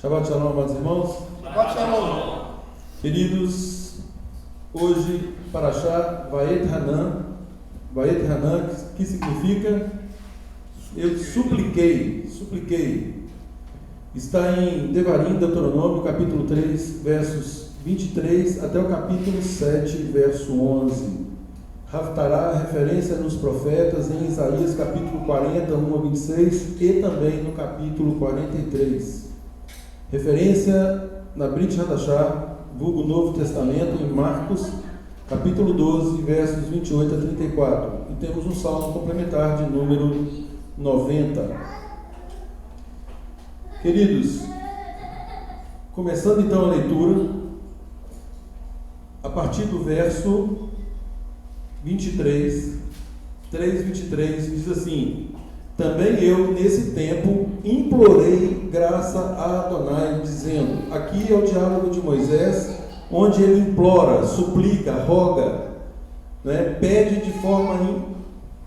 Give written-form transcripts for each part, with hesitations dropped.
Shabbat Shalom, amados irmãos. Shabbat Shalom. Queridos, hoje, Parashá Vaet Hanan, que significa eu supliquei. Está em Devarim, Deuteronômio, capítulo 3, versos 23 até o capítulo 7, verso 11. Haftará, referência nos profetas em Isaías, capítulo 40, 1 a 26, e também no capítulo 43. Referência na Brit Hadashah, vulgo Novo Testamento, em Marcos, capítulo 12, versos 28 a 34. E temos um salmo complementar de número 90. Queridos, começando então a leitura, a partir do verso 23, diz assim: também eu, nesse tempo, implorei graça a Adonai, dizendo. Aqui é o diálogo de Moisés, onde ele implora, suplica, roga, pede de forma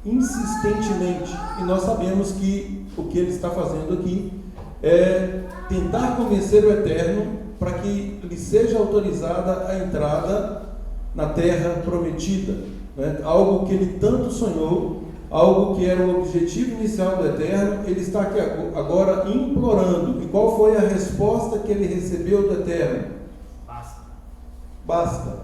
insistentemente. E nós sabemos que o que ele está fazendo aqui é tentar convencer o Eterno para que lhe seja autorizada a entrada na terra prometida, algo que ele tanto sonhou, algo que era o objetivo inicial do Eterno. Ele está aqui agora implorando. E qual foi a resposta que ele recebeu do Eterno? Basta.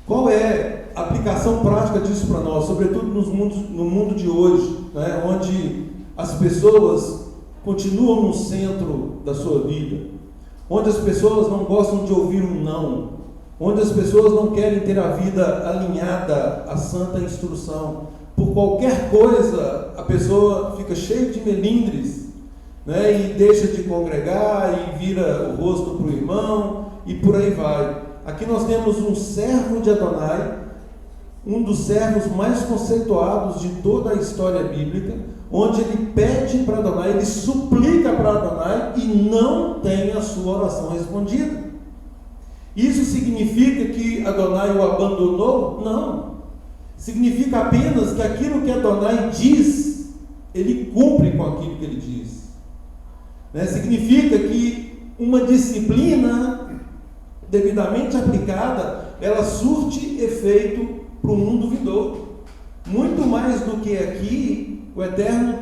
Qual é a aplicação prática disso para nós, sobretudo no mundo de hoje, onde as pessoas continuam no centro da sua vida, onde as pessoas não gostam de ouvir um não, onde as pessoas não querem ter a vida alinhada à santa instrução. Por qualquer coisa, a pessoa fica cheia de melindres, e deixa de congregar, e vira o rosto para o irmão, e por aí vai. Aqui nós temos um servo de Adonai, um dos servos mais conceituados de toda a história bíblica, onde ele pede para Adonai, ele suplica para Adonai e não tem a sua oração respondida. Isso significa que Adonai o abandonou? Não. Significa apenas que aquilo que Adonai diz, ele cumpre com aquilo que ele diz. Significa que uma disciplina devidamente aplicada, ela surte efeito para o mundo vindouro. Muito mais do que aqui, o Eterno,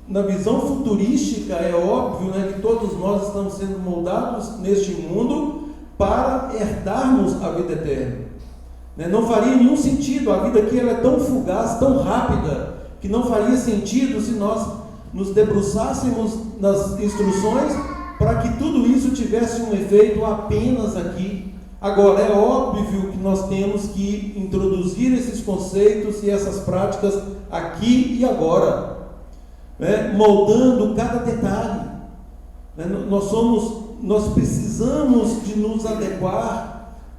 na visão futurística, é óbvio que todos nós estamos sendo moldados neste mundo para herdarmos a vida eterna. Não faria nenhum sentido, a vida aqui ela é tão fugaz, tão rápida, que não faria sentido se nós nos debruçássemos nas instruções para que tudo isso tivesse um efeito apenas aqui. Agora, é óbvio que nós temos que introduzir esses conceitos e essas práticas aqui e agora, moldando cada detalhe. Nós precisamos de nos adequar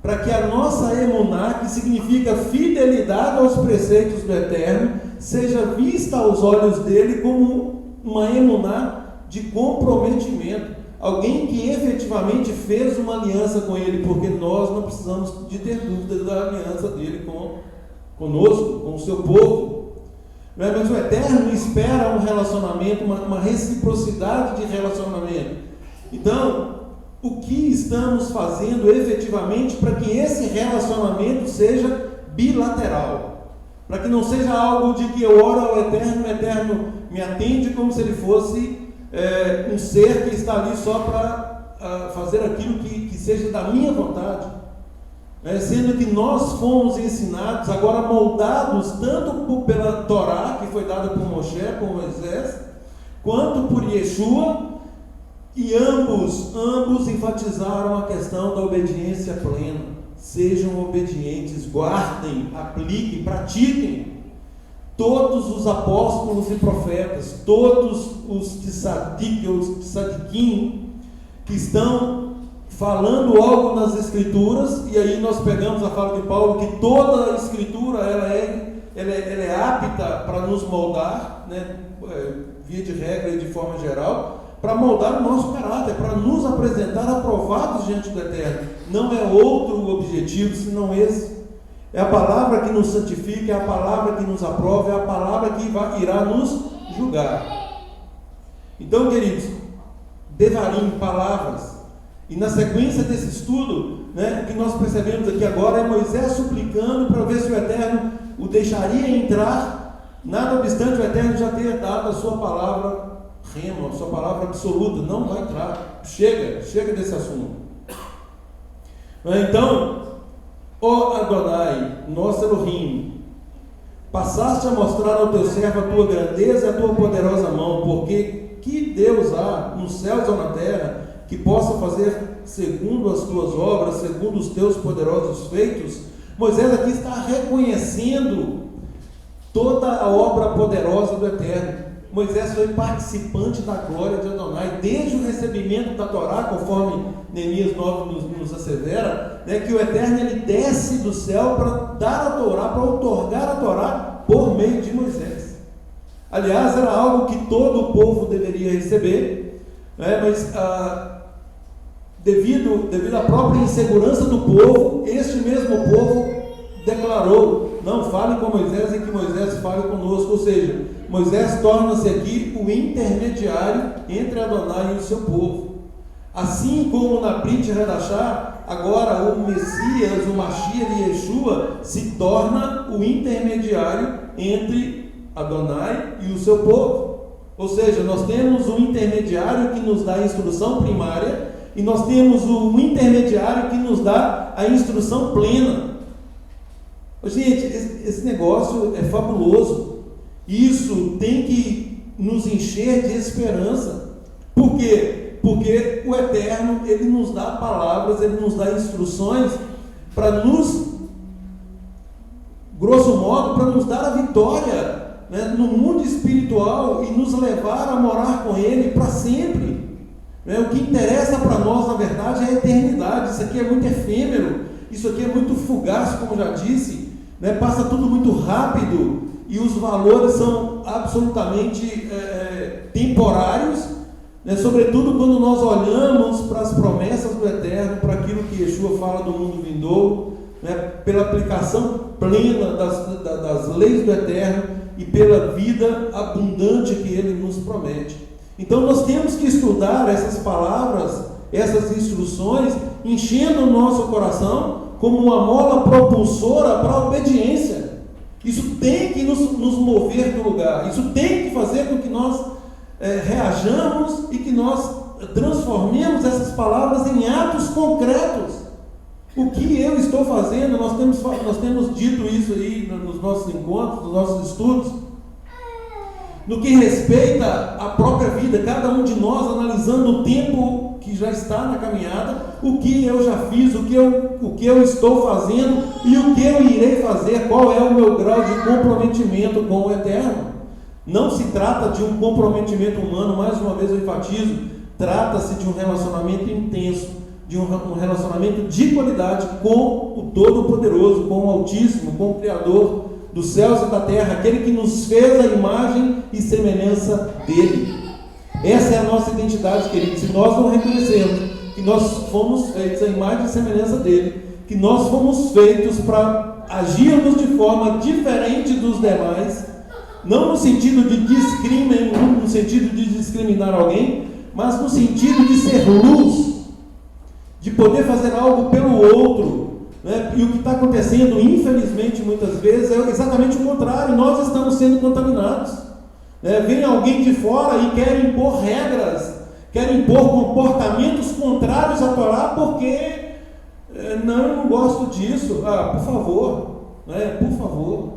para que a nossa emuná, que significa fidelidade aos preceitos do Eterno, seja vista aos olhos dele como uma emuná de comprometimento. Alguém que efetivamente fez uma aliança com ele, porque nós não precisamos de ter dúvida da aliança dele conosco, com o seu povo. Mas o Eterno espera um relacionamento, uma reciprocidade de relacionamento. Então, o que estamos fazendo efetivamente para que esse relacionamento seja bilateral? Para que não seja algo de que eu oro ao Eterno, o Eterno me atende como se ele fosse um ser que está ali só para fazer aquilo que seja da minha vontade. Sendo que nós fomos ensinados, agora moldados tanto pela Torá, que foi dada por Moshe, por Moisés, quanto por Yeshua, e ambos enfatizaram a questão da obediência plena. Sejam obedientes, guardem, apliquem, pratiquem. Todos os apóstolos e profetas, todos os tzadikim, que estão falando algo nas Escrituras, e aí nós pegamos a fala de Paulo, que toda a Escritura ela é apta para nos moldar, via de regra e de forma geral, para moldar o nosso caráter, para nos apresentar aprovados diante do Eterno. Não é outro objetivo senão esse. É a palavra que nos santifica, é a palavra que nos aprova, é a palavra que irá nos julgar. Então, queridos, devarim, palavras. E na sequência desse estudo, né, o que nós percebemos aqui agora é Moisés suplicando para ver se o Eterno o deixaria entrar, nada obstante o Eterno já ter dado a sua palavra rema, a sua palavra absoluta, não vai entrar, chega desse assunto. Então, ó Adonai, nosso Elohim, passaste a mostrar ao teu servo a tua grandeza e a tua poderosa mão, porque que Deus há nos céus ou na terra que possa fazer segundo as tuas obras, segundo os teus poderosos feitos? Moisés aqui está reconhecendo toda a obra poderosa do Eterno. Moisés foi participante da glória de Adonai, desde o recebimento da Torá, conforme Neemias 9 nos assevera, né, que o Eterno ele desce do céu para dar a Torá, para outorgar a Torá por meio de Moisés. Aliás, era algo que todo o povo deveria receber, né, mas devido à própria insegurança do povo, este mesmo povo declarou: não fale com Moisés e que Moisés fale conosco. Ou seja, Moisés torna-se aqui o intermediário entre Adonai e o seu povo. Assim como na Brit Hadashah, agora o Messias, o Mashiach e Yeshua se torna o intermediário entre Adonai e o seu povo. Ou seja, nós temos um intermediário que nos dá a instrução primária e nós temos um intermediário que nos dá a instrução plena. Gente, esse negócio é fabuloso. Isso tem que nos encher de esperança. Por quê? Porque o Eterno, ele nos dá palavras, ele nos dá instruções para nos, grosso modo, para nos dar a vitória, né, no mundo espiritual e nos levar a morar com Ele para sempre. Né? O que interessa para nós, na verdade, é a eternidade. Isso aqui é muito efêmero, isso aqui é muito fugaz, como já disse, né? Passa tudo muito rápido e os valores são absolutamente temporários, né? Sobretudo quando nós olhamos para as promessas do Eterno, para aquilo que Yeshua fala do mundo vindouro, né? Pela aplicação plena das leis do Eterno e pela vida abundante que Ele nos promete. Então nós temos que estudar essas palavras, essas instruções, enchendo o nosso coração como uma mola propulsora para a obediência. Isso tem que nos mover do lugar, isso tem que fazer com que nós reajamos e que nós transformemos essas palavras em atos concretos. O que eu estou fazendo, nós temos dito isso aí nos nossos encontros, nos nossos estudos, no que respeita à própria vida, cada um de nós analisando o tempo que já está na caminhada, o que eu já fiz, o que eu estou fazendo e o que eu irei fazer, qual é o meu grau de comprometimento com o Eterno. Não se trata de um comprometimento humano, mais uma vez eu enfatizo, trata-se de um relacionamento intenso, de um relacionamento de qualidade com o Todo-Poderoso, com o Altíssimo, com o Criador dos céus e da terra, aquele que nos fez a imagem e semelhança dele. Essa é a nossa identidade, queridos. Se nós não reconhecermos que nós fomos feitos à imagem e semelhança dele, que nós fomos feitos para agirmos de forma diferente dos demais, não no sentido de no sentido de discriminar alguém, mas no sentido de ser luz, de poder fazer algo pelo outro, né? E o que está acontecendo, infelizmente, muitas vezes, é exatamente o contrário. Nós estamos sendo contaminados, né? Vem alguém de fora e quer impor regras, quer impor comportamentos contrários à Torá, porque eu não gosto disso. Por favor, né? Por favor.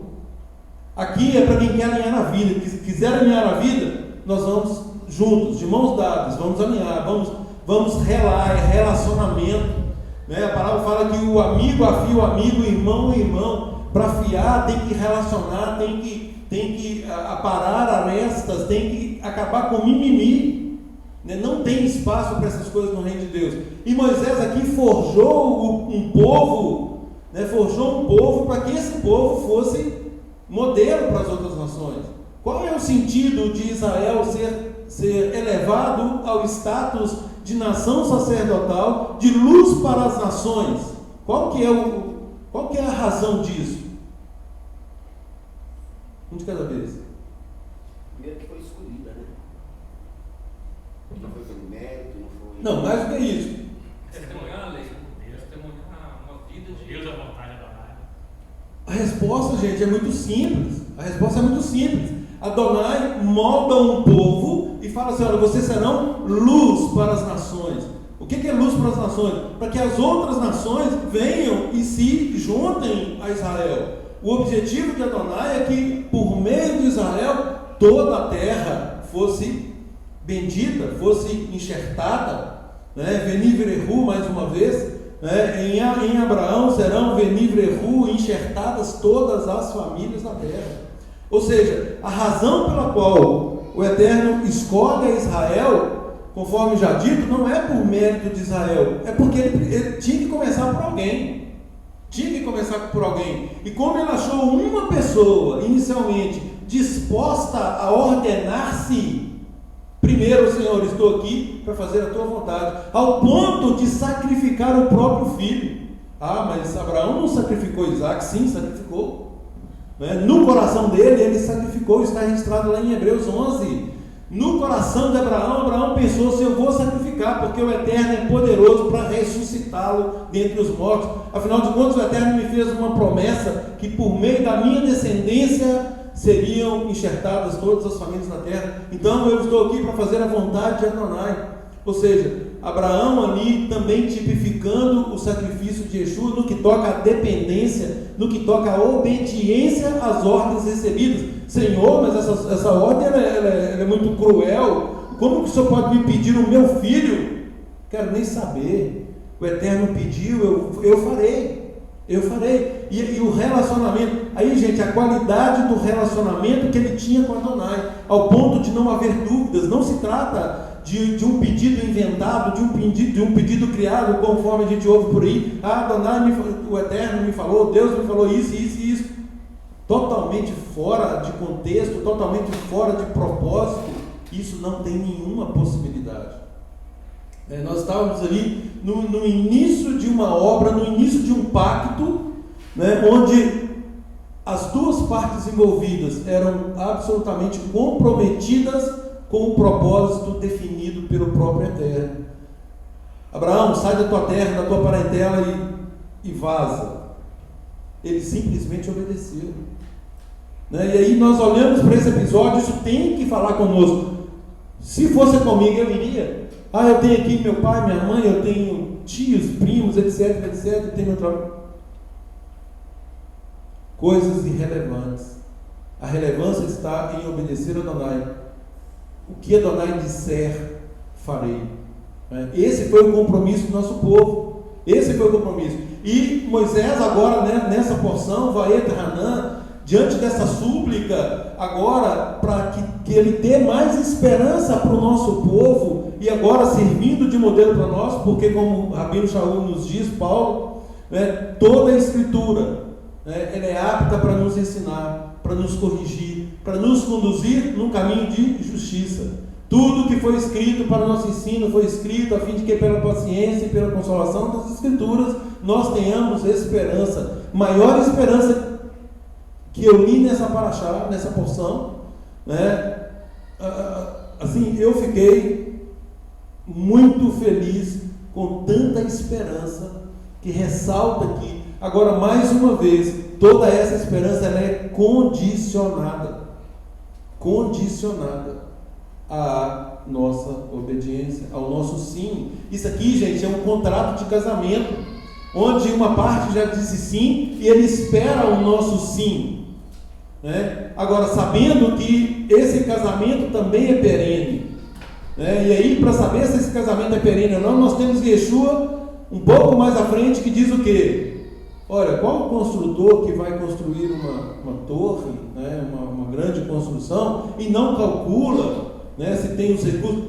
Aqui é para quem quer alinhar na vida. Se quiser alinhar na vida, nós vamos juntos, de mãos dadas, vamos alinhar, vamos relar, é relacionamento. Né? A palavra fala que o amigo afia o amigo, o irmão é irmão. Para afiar tem que relacionar, tem que aparar arestas, tem que acabar com mimimi. Né? Não tem espaço para essas coisas no reino de Deus. E Moisés aqui forjou um povo, né? Forjou um povo para que esse povo fosse modelo para as outras nações. Qual é o sentido de Israel ser elevado ao status de nação sacerdotal, de luz para as nações? Qual que é a razão disso? Um de cada vez. Primeiro que foi escolhida, né? Porque foi pelo mérito, Não, mais do que isso. Testemunhar a lei, testemunhar uma vida de Deus, a vontade de Adonai. A resposta, gente, é muito simples. A resposta é muito simples. Adonai molda um povo e fala assim: olha, vocês serão luz para as nações. O que é luz para as nações? Para que as outras nações venham e se juntem a Israel. O objetivo de Adonai é que, por meio de Israel, toda a terra fosse bendita, fosse enxertada, né? Venivrehu, mais uma vez, né? Em Abraão serão Venivrehu, enxertadas todas as famílias da terra. Ou seja, a razão pela qual o Eterno escolhe a Israel, conforme já dito, não é por mérito de Israel, é porque ele tinha que começar por alguém. Tinha que começar por alguém. E como ele achou uma pessoa, inicialmente, disposta a ordenar-se: primeiro, Senhor, estou aqui para fazer a tua vontade, ao ponto de sacrificar o próprio filho. Ah, mas Abraão não sacrificou Isaac? Sim, sacrificou. No coração dele, ele sacrificou, está registrado lá em Hebreus 11. No coração de Abraão, Abraão pensou: se eu vou sacrificar, porque o Eterno é poderoso para ressuscitá-lo dentre os mortos. Afinal de contas, o Eterno me fez uma promessa que por meio da minha descendência seriam enxertadas todas as famílias na terra. Então eu estou aqui para fazer a vontade de Adonai. Ou seja, Abraão ali também tipificando o sacrifício de Yeshua no que toca a dependência, no que toca a obediência às ordens recebidas. Senhor, mas essa ordem ela é muito cruel. Como que o Senhor pode me pedir o meu filho? Quero nem saber. O Eterno pediu, eu farei. Eu farei. E o relacionamento, aí, gente, a qualidade do relacionamento que ele tinha com Adonai, ao ponto de não haver dúvidas. Não se trata de um pedido inventado, de um pedido criado, conforme a gente ouve por aí. Adonai, o Eterno me falou, Deus me falou isso, isso e isso. Totalmente fora de contexto, totalmente fora de propósito. Isso não tem nenhuma possibilidade. Nós estávamos ali no início de uma obra, no início de um pacto, onde as duas partes envolvidas eram absolutamente comprometidas com o propósito definido pelo próprio Eterno. Abraão, sai da tua terra, da tua parentela e vaza. Ele simplesmente obedeceu. E aí nós olhamos para esse episódio, isso tem que falar conosco. Se fosse comigo, eu iria. Eu tenho aqui meu pai, minha mãe, eu tenho tios, primos, etc, eu tenho meu trabalho. Coisas irrelevantes. A relevância está em obedecer a Adonai. O que Adonai disser, farei. Esse foi o compromisso do nosso povo. Esse foi o compromisso. E Moisés agora, nessa porção, vai Hanã, diante dessa súplica, agora, para que ele dê mais esperança para o nosso povo, e agora servindo de modelo para nós, porque como o Rabino Shaul nos diz, Paulo, toda a Escritura, ela é apta para nos ensinar, para nos corrigir, para nos conduzir num caminho de justiça. Tudo que foi escrito para o nosso ensino foi escrito a fim de que pela paciência e pela consolação das Escrituras nós tenhamos esperança. Maior esperança que eu li nessa paraxá, nessa porção, assim, eu fiquei muito feliz com tanta esperança que ressalta aqui. Agora, mais uma vez, toda essa esperança ela é condicionada à nossa obediência, ao nosso sim. Isso aqui, gente, é um contrato de casamento, onde uma parte já disse sim e ele espera o nosso sim. Agora, sabendo que esse casamento também é perene, e aí, para saber se esse casamento é perene ou não, nós temos Yeshua um pouco mais à frente, que diz o quê? Olha, qual o construtor que vai construir uma torre, uma grande construção, e não calcula se tem os recursos?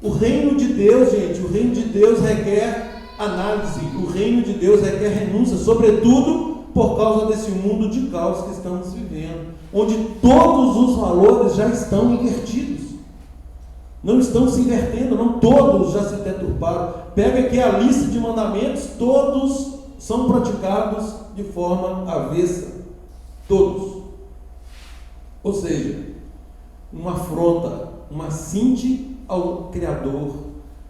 O reino de Deus, gente, o reino de Deus requer análise, o reino de Deus requer renúncia, sobretudo por causa desse mundo de caos que estamos vivendo, onde todos os valores já estão invertidos. Não estão se invertendo, não, todos já se deturparam. Pega aqui a lista de mandamentos, todos são praticados de forma avessa. Todos. Ou seja, uma afronta, uma cinte ao Criador,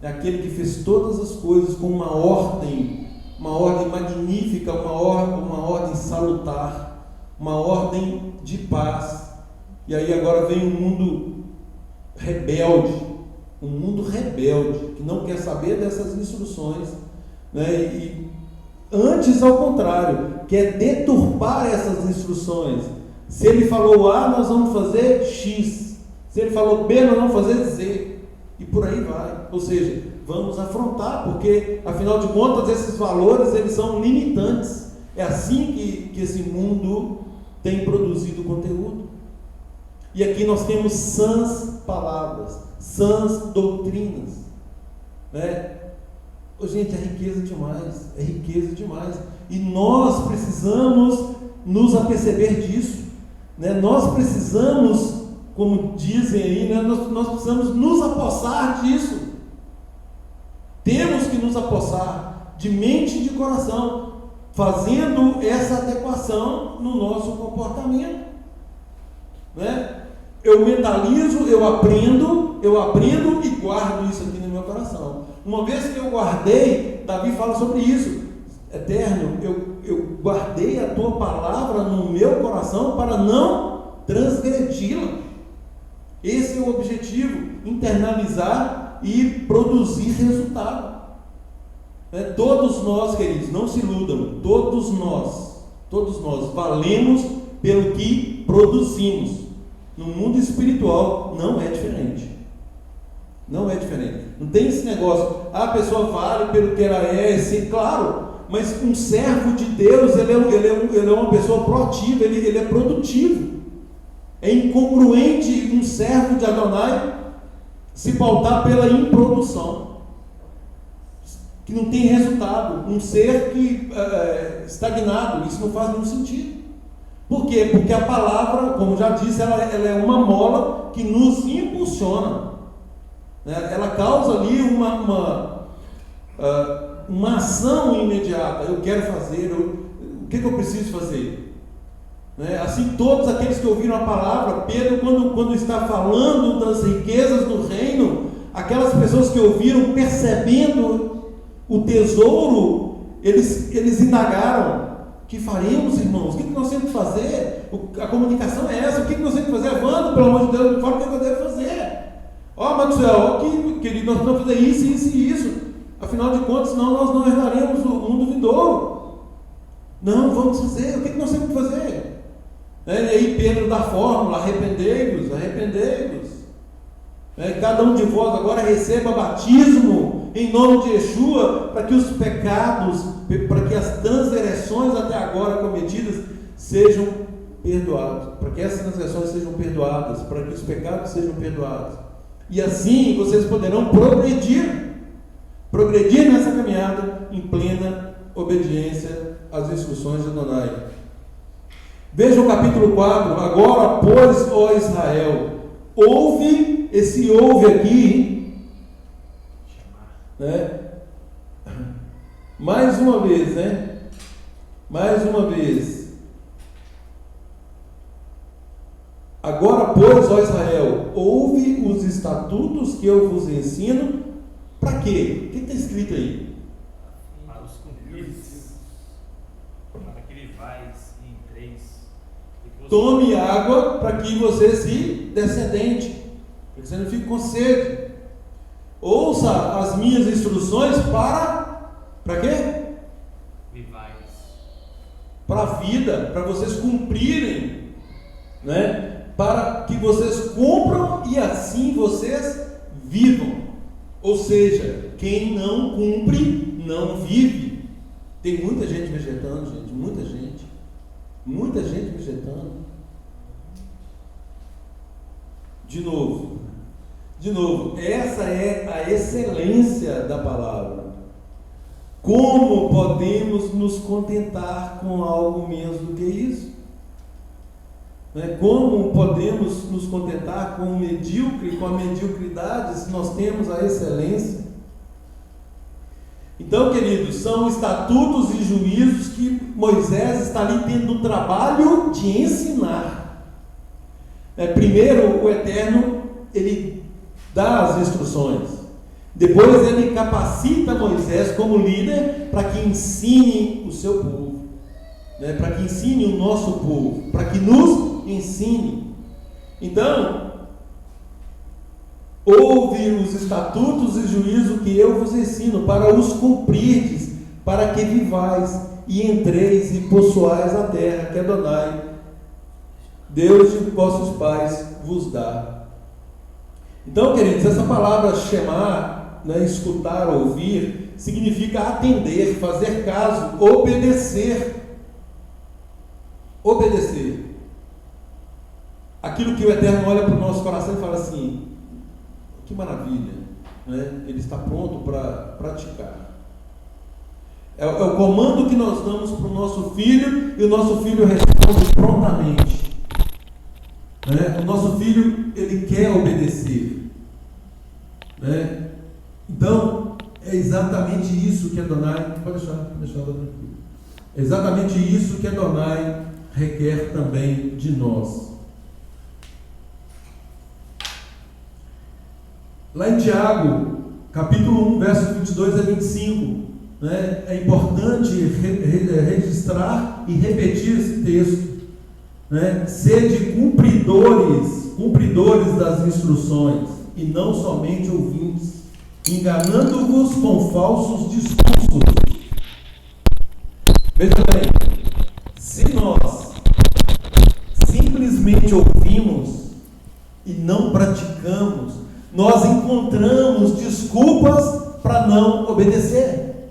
é aquele que fez todas as coisas com uma ordem magnífica, uma ordem salutar, uma ordem de paz. E aí agora vem um mundo rebelde, que não quer saber dessas instruções, né? E antes, ao contrário, quer deturpar essas instruções. Se ele falou A, nós vamos fazer X. Se ele falou B, nós vamos fazer Z. E por aí vai. Ou seja, vamos afrontar, porque, afinal de contas, esses valores, eles são limitantes. É assim que esse mundo tem produzido conteúdo. E aqui nós temos sãs palavras, sãs doutrinas, né? Gente, é riqueza demais, e nós precisamos nos aperceber disso, né? Nós precisamos, como dizem aí, né? nós precisamos nos apossar disso, temos que nos apossar de mente e de coração, fazendo essa adequação no nosso comportamento, né? Eu mentalizo, eu aprendo e guardo isso aqui no meu coração. Uma vez que eu guardei, Davi fala sobre isso: Eterno, eu guardei a tua palavra no meu coração para não transgredi-la. Esse é o objetivo: internalizar e produzir resultado. Todos nós, queridos, não se iludam, todos nós valemos pelo que produzimos. No mundo espiritual não é diferente. Não tem esse negócio, a pessoa vale pelo que ela é, sim, claro, mas um servo de Deus, ele é uma pessoa proativa, ele é produtivo. É incongruente um servo de Adonai se pautar pela improdução, que não tem resultado, um ser que estagnado. Isso não faz nenhum sentido. Por quê? Porque a palavra, como já disse, ela é uma mola que nos impulsiona, né? Ela causa ali uma ação imediata. Eu quero fazer, o que eu preciso fazer, né? Assim, todos aqueles que ouviram a palavra, Pedro, quando está falando das riquezas do reino, aquelas pessoas que ouviram, percebendo o tesouro, eles indagaram: o que faremos, irmãos? O que nós temos que fazer? A comunicação é essa. O que nós temos que fazer? Evandro, pelo amor de Deus, me fala o que eu devo fazer. Maxwell, querido, nós precisamos fazer isso e isso. Afinal de contas, senão nós não herdaremos o mundo vindouro. Não, vamos fazer. O que nós temos que fazer? E aí Pedro dá a fórmula: arrependei-vos. Cada um de vós agora receba batismo em nome de Yeshua, para que os pecados, para que as transgressões até agora cometidas sejam perdoados, para que essas transgressões sejam perdoadas, para que os pecados sejam perdoados. E assim vocês poderão progredir nessa caminhada em plena obediência às instruções de Adonai. Veja o capítulo 4. Agora, pois, ó Israel, ouve, esse ouve aqui, né? Mais uma vez, né? Mais uma vez. Agora, pois, ó Israel, ouve os estatutos que eu vos ensino. Para quê? O que está escrito aí? Para os cumpridos, para que vivais e entreis. Tome água para que você se descendente, para que você não fique com sede. Ouça as minhas instruções para quê? Vivais. Para a vida, para vocês cumprirem, né? Para que vocês cumpram e assim vocês vivam. Ou seja, quem não cumpre, não vive. Tem muita gente vegetando, gente, muita gente vegetando. De novo, essa é a excelência da palavra. Como podemos nos contentar com algo menos do que isso? Como podemos nos contentar com o medíocre, com a mediocridade, se nós temos a excelência? Então, queridos, são estatutos e juízos que Moisés está ali tendo o trabalho de ensinar. Primeiro, o Eterno, ele dá as instruções. Depois ele capacita Moisés como líder para que ensine o seu povo, né? Para que ensine o nosso povo, para que nos ensine. Então, ouve os estatutos e juízos que eu vos ensino, para os cumprirdes, para que vivais e entreis e possuais a terra que Adonai, Deus de vossos pais, vos dá. Então, queridos, essa palavra chamar, né, escutar, ouvir, significa atender, fazer caso, obedecer. Obedecer. Aquilo que o Eterno olha para o nosso coração e fala assim: que maravilha, né? Ele está pronto para praticar. É o comando que nós damos para o nosso filho, e o nosso filho responde prontamente, né? O nosso filho, ele quer obedecer, né? Então, é exatamente isso que Adonai, pode deixar tranquilo. É exatamente isso que Adonai requer também de nós. Lá em Tiago, capítulo 1, versos 22 a 25, né, é importante registrar e repetir esse texto, né? Sede cumpridores das instruções, e não somente ouvintes, enganando-vos com falsos discursos. Veja bem, se nós simplesmente ouvimos e não praticamos, nós encontramos desculpas para não obedecer.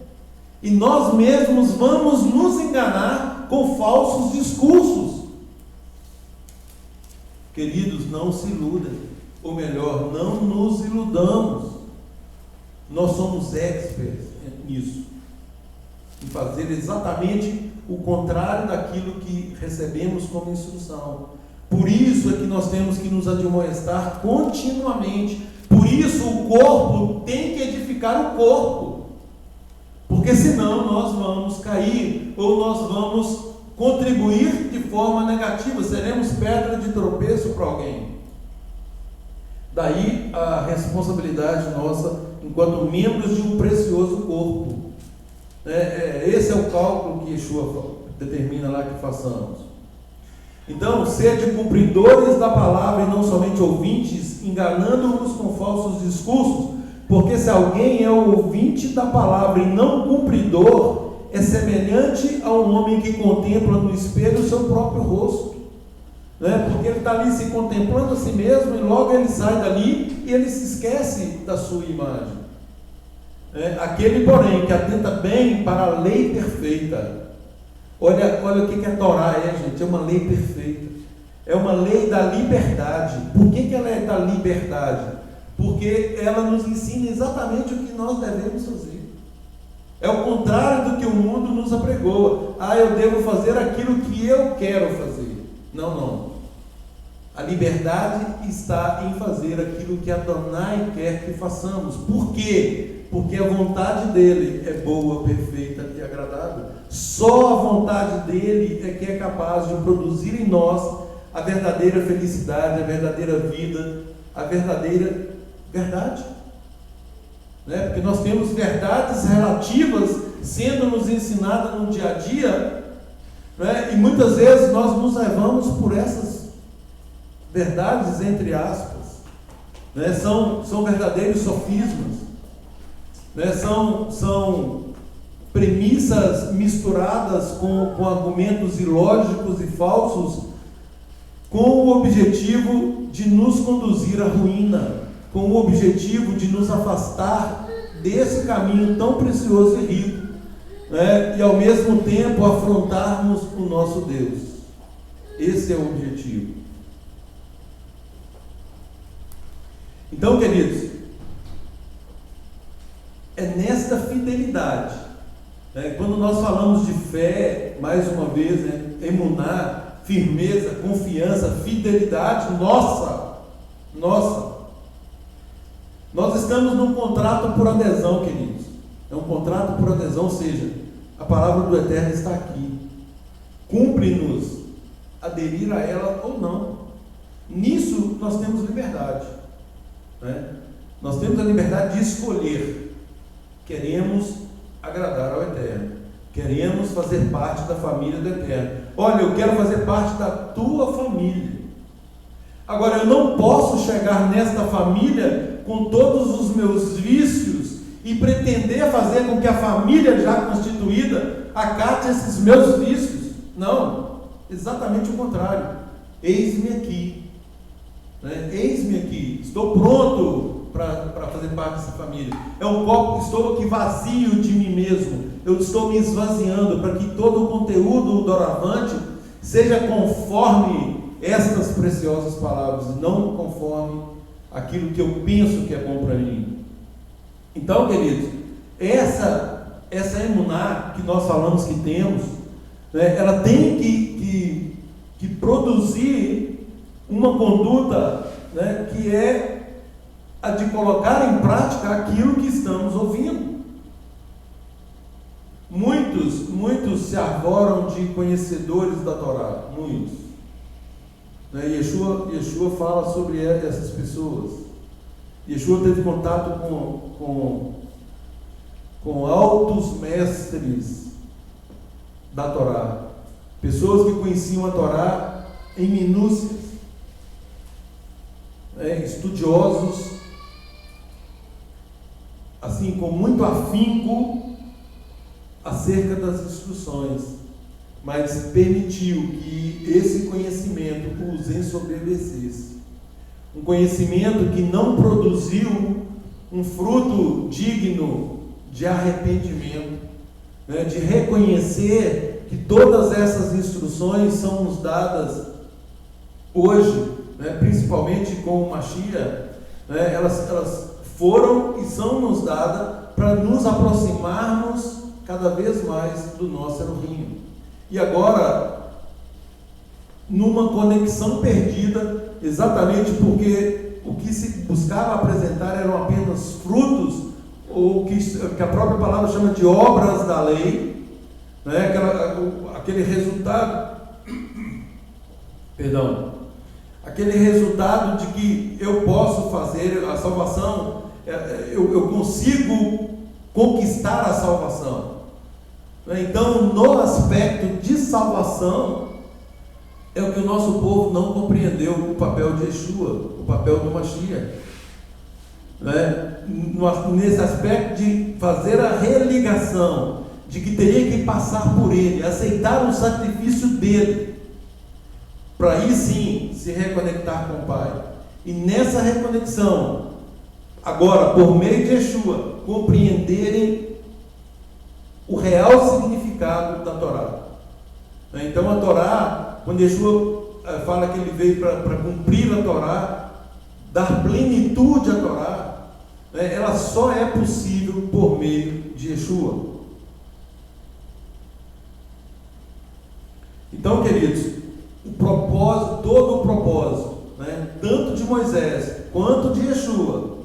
E nós mesmos vamos nos enganar com falsos discursos. Queridos, não se iludem. Ou melhor, não nos iludamos. Nós somos experts nisso. Em fazer exatamente o contrário daquilo que recebemos como instrução. Por isso é que nós temos que nos admoestar continuamente. Por isso o corpo tem que edificar o corpo. Porque senão nós vamos cair, ou nós vamos contribuir de forma negativa, seremos pedra de tropeço para alguém. Daí a responsabilidade nossa enquanto membros de um precioso corpo. Esse é o cálculo que Yeshua determina lá que façamos. Então, sede cumpridores da palavra e não somente ouvintes, enganando-vos com falsos discursos, porque se alguém é ouvinte da palavra e não cumpridor, é semelhante a um homem que contempla no espelho o seu próprio rosto, né? Porque ele está ali se contemplando a si mesmo, e logo ele sai dali e ele se esquece da sua imagem. Aquele, porém, que atenta bem para a lei perfeita. Olha o que a Torá é, gente. É uma lei perfeita. É uma lei da liberdade. Por que ela é da liberdade? Porque ela nos ensina exatamente o que nós devemos fazer. É o contrário do que o mundo nos apregoa. Eu devo fazer aquilo que eu quero fazer. Não. A liberdade está em fazer aquilo que Adonai quer que façamos. Por quê? Porque a vontade dele é boa, perfeita e agradável. Só a vontade dele é que é capaz de produzir em nós a verdadeira felicidade, a verdadeira vida, a verdadeira verdade. Porque nós temos verdades relativas sendo nos ensinadas no dia a dia, e muitas vezes nós nos levamos por essas verdades, entre aspas, são verdadeiros sofismas, são premissas misturadas com argumentos ilógicos e falsos, com o objetivo de nos conduzir à ruína, com o objetivo de nos afastar desse caminho tão precioso e rico, e ao mesmo tempo afrontarmos o nosso Deus. Esse é o objetivo. Então, queridos, é nesta fidelidade, quando nós falamos de fé, mais uma vez, emuná, firmeza, confiança, fidelidade nossa, nós estamos num contrato por adesão, queridos. É um contrato por adesão, ou seja, a palavra do Eterno está aqui. Cumpre-nos aderir a ela ou não. Nisso nós temos liberdade, Nós temos a liberdade de escolher. Queremos agradar ao Eterno. Queremos fazer parte da família do Eterno. Olha, eu quero fazer parte da tua família. Agora, eu não posso chegar nesta família com todos os meus vícios e pretender fazer com que a família já constituída acate esses meus vícios. Não, exatamente o contrário. Eis-me aqui, né? Eis-me aqui, estou pronto para fazer parte dessa família. É um copo, estou aqui vazio de mim mesmo, eu estou me esvaziando para que todo o conteúdo doravante seja conforme estas preciosas palavras, e não conforme aquilo que eu penso que é bom para mim. Então, queridos, essa emuná que nós falamos que temos, né, ela tem que produzir uma conduta, né, que é a de colocar em prática aquilo que estamos ouvindo. Muitos se arvoram de conhecedores da Torá, muitos. Né? Yeshua fala sobre essas pessoas. Yeshua teve contato com altos mestres da Torá, pessoas que conheciam a Torá em minúcias, né? Estudiosos, assim, com muito afinco acerca das instruções, mas permitiu que esse conhecimento os ensoberbecesse. Um conhecimento que não produziu um fruto digno de arrependimento, né? De reconhecer que todas essas instruções são nos dadas hoje, né? Principalmente com o Mashiach, né? Elas foram e são nos dadas para nos aproximarmos cada vez mais do nosso Elohim. E agora, numa conexão perdida, exatamente porque o que se buscava apresentar eram apenas frutos, ou que a própria palavra chama de obras da lei, né? Aquele resultado, aquele resultado de que eu posso fazer a salvação, eu consigo conquistar a salvação. Então, no aspecto de salvação, é o que o nosso povo não compreendeu, o papel de Yeshua, o papel do Mashiach, né? Nesse aspecto de fazer a religação, de que teria que passar por ele, aceitar o sacrifício dele, para aí sim se reconectar com o Pai. E nessa reconexão, agora, por meio de Yeshua, compreenderem o real significado da Torá. Então a Torá, quando Yeshua fala que ele veio para cumprir a Torá, dar plenitude à Torá, ela só é possível por meio de Yeshua. Então, queridos, todo o propósito, né, tanto de Moisés quanto de Yeshua,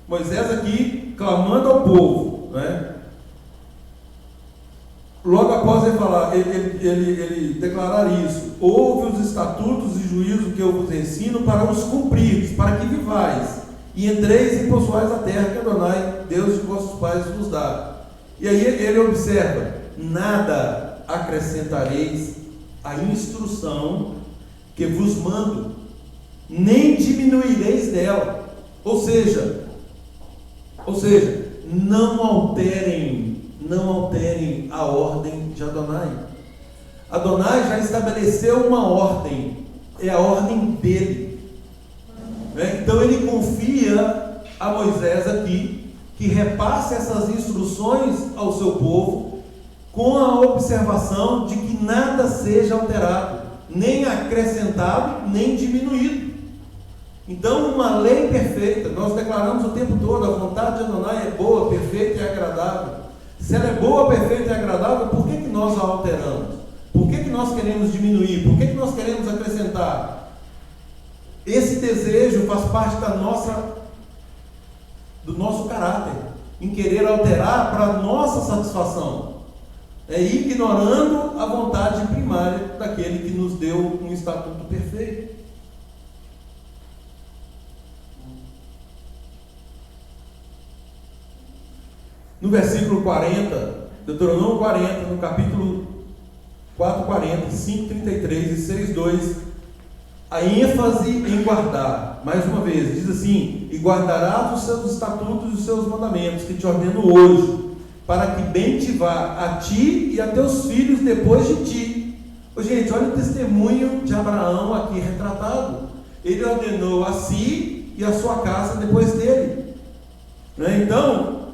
Moisés aqui clamando ao povo, né? Logo após ele falar, ele declarar isso: ouve os estatutos e juízos que eu vos ensino para os cumprir, para que vivais e entreis e possuais a terra que Adonai, Deus de vossos pais, vos dá. E aí ele observa: nada acrescentareis à instrução que vos mando, nem diminuireis dela. Ou seja, não alterem a ordem de Adonai. Adonai já estabeleceu uma ordem, é a ordem dele, né? Então ele confia a Moisés aqui, que repasse essas instruções ao seu povo, com a observação de que nada seja alterado, nem acrescentado, nem diminuído. Então, uma lei perfeita, nós declaramos o tempo todo: a vontade de Adonai é boa, perfeita e agradável. Se ela é boa, perfeita e agradável, por que nós a alteramos? Por que nós queremos diminuir? Por que nós queremos acrescentar? Esse desejo faz parte do nosso caráter, em querer alterar para a nossa satisfação, ignorando a vontade primária daquele que nos deu um estatuto perfeito. no versículo 40, Deuteronômio 40, no capítulo 4:40, 5:33 e 6:2, a ênfase em guardar, mais uma vez, diz assim: e guardarás os seus estatutos e os seus mandamentos que te ordeno hoje, para que bem te vá a ti e a teus filhos depois de ti. Gente, olha o testemunho de Abraão aqui retratado. Ele ordenou a si e a sua casa depois dele. Então,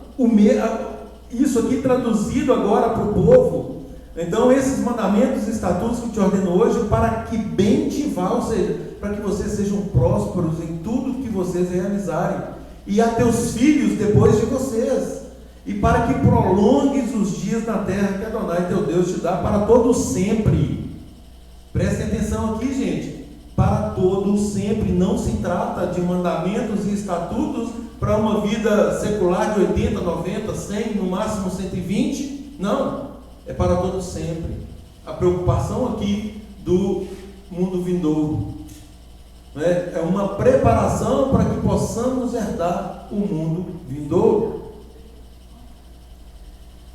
isso aqui traduzido agora para o povo. Então, esses mandamentos e estatutos que te ordeno hoje, para que bem te vá, ou seja, para que vocês sejam prósperos em tudo que vocês realizarem, e a teus filhos depois de vocês, e para que prolongues os dias na terra que Adonai teu Deus te dá para todo sempre. Prestem atenção aqui, gente, para todo sempre. Não se trata de mandamentos e estatutos para uma vida secular de 80, 90, 100, no máximo 120, não, é para todo sempre. A preocupação aqui do mundo vindouro, né? É uma preparação para que possamos herdar o mundo vindouro.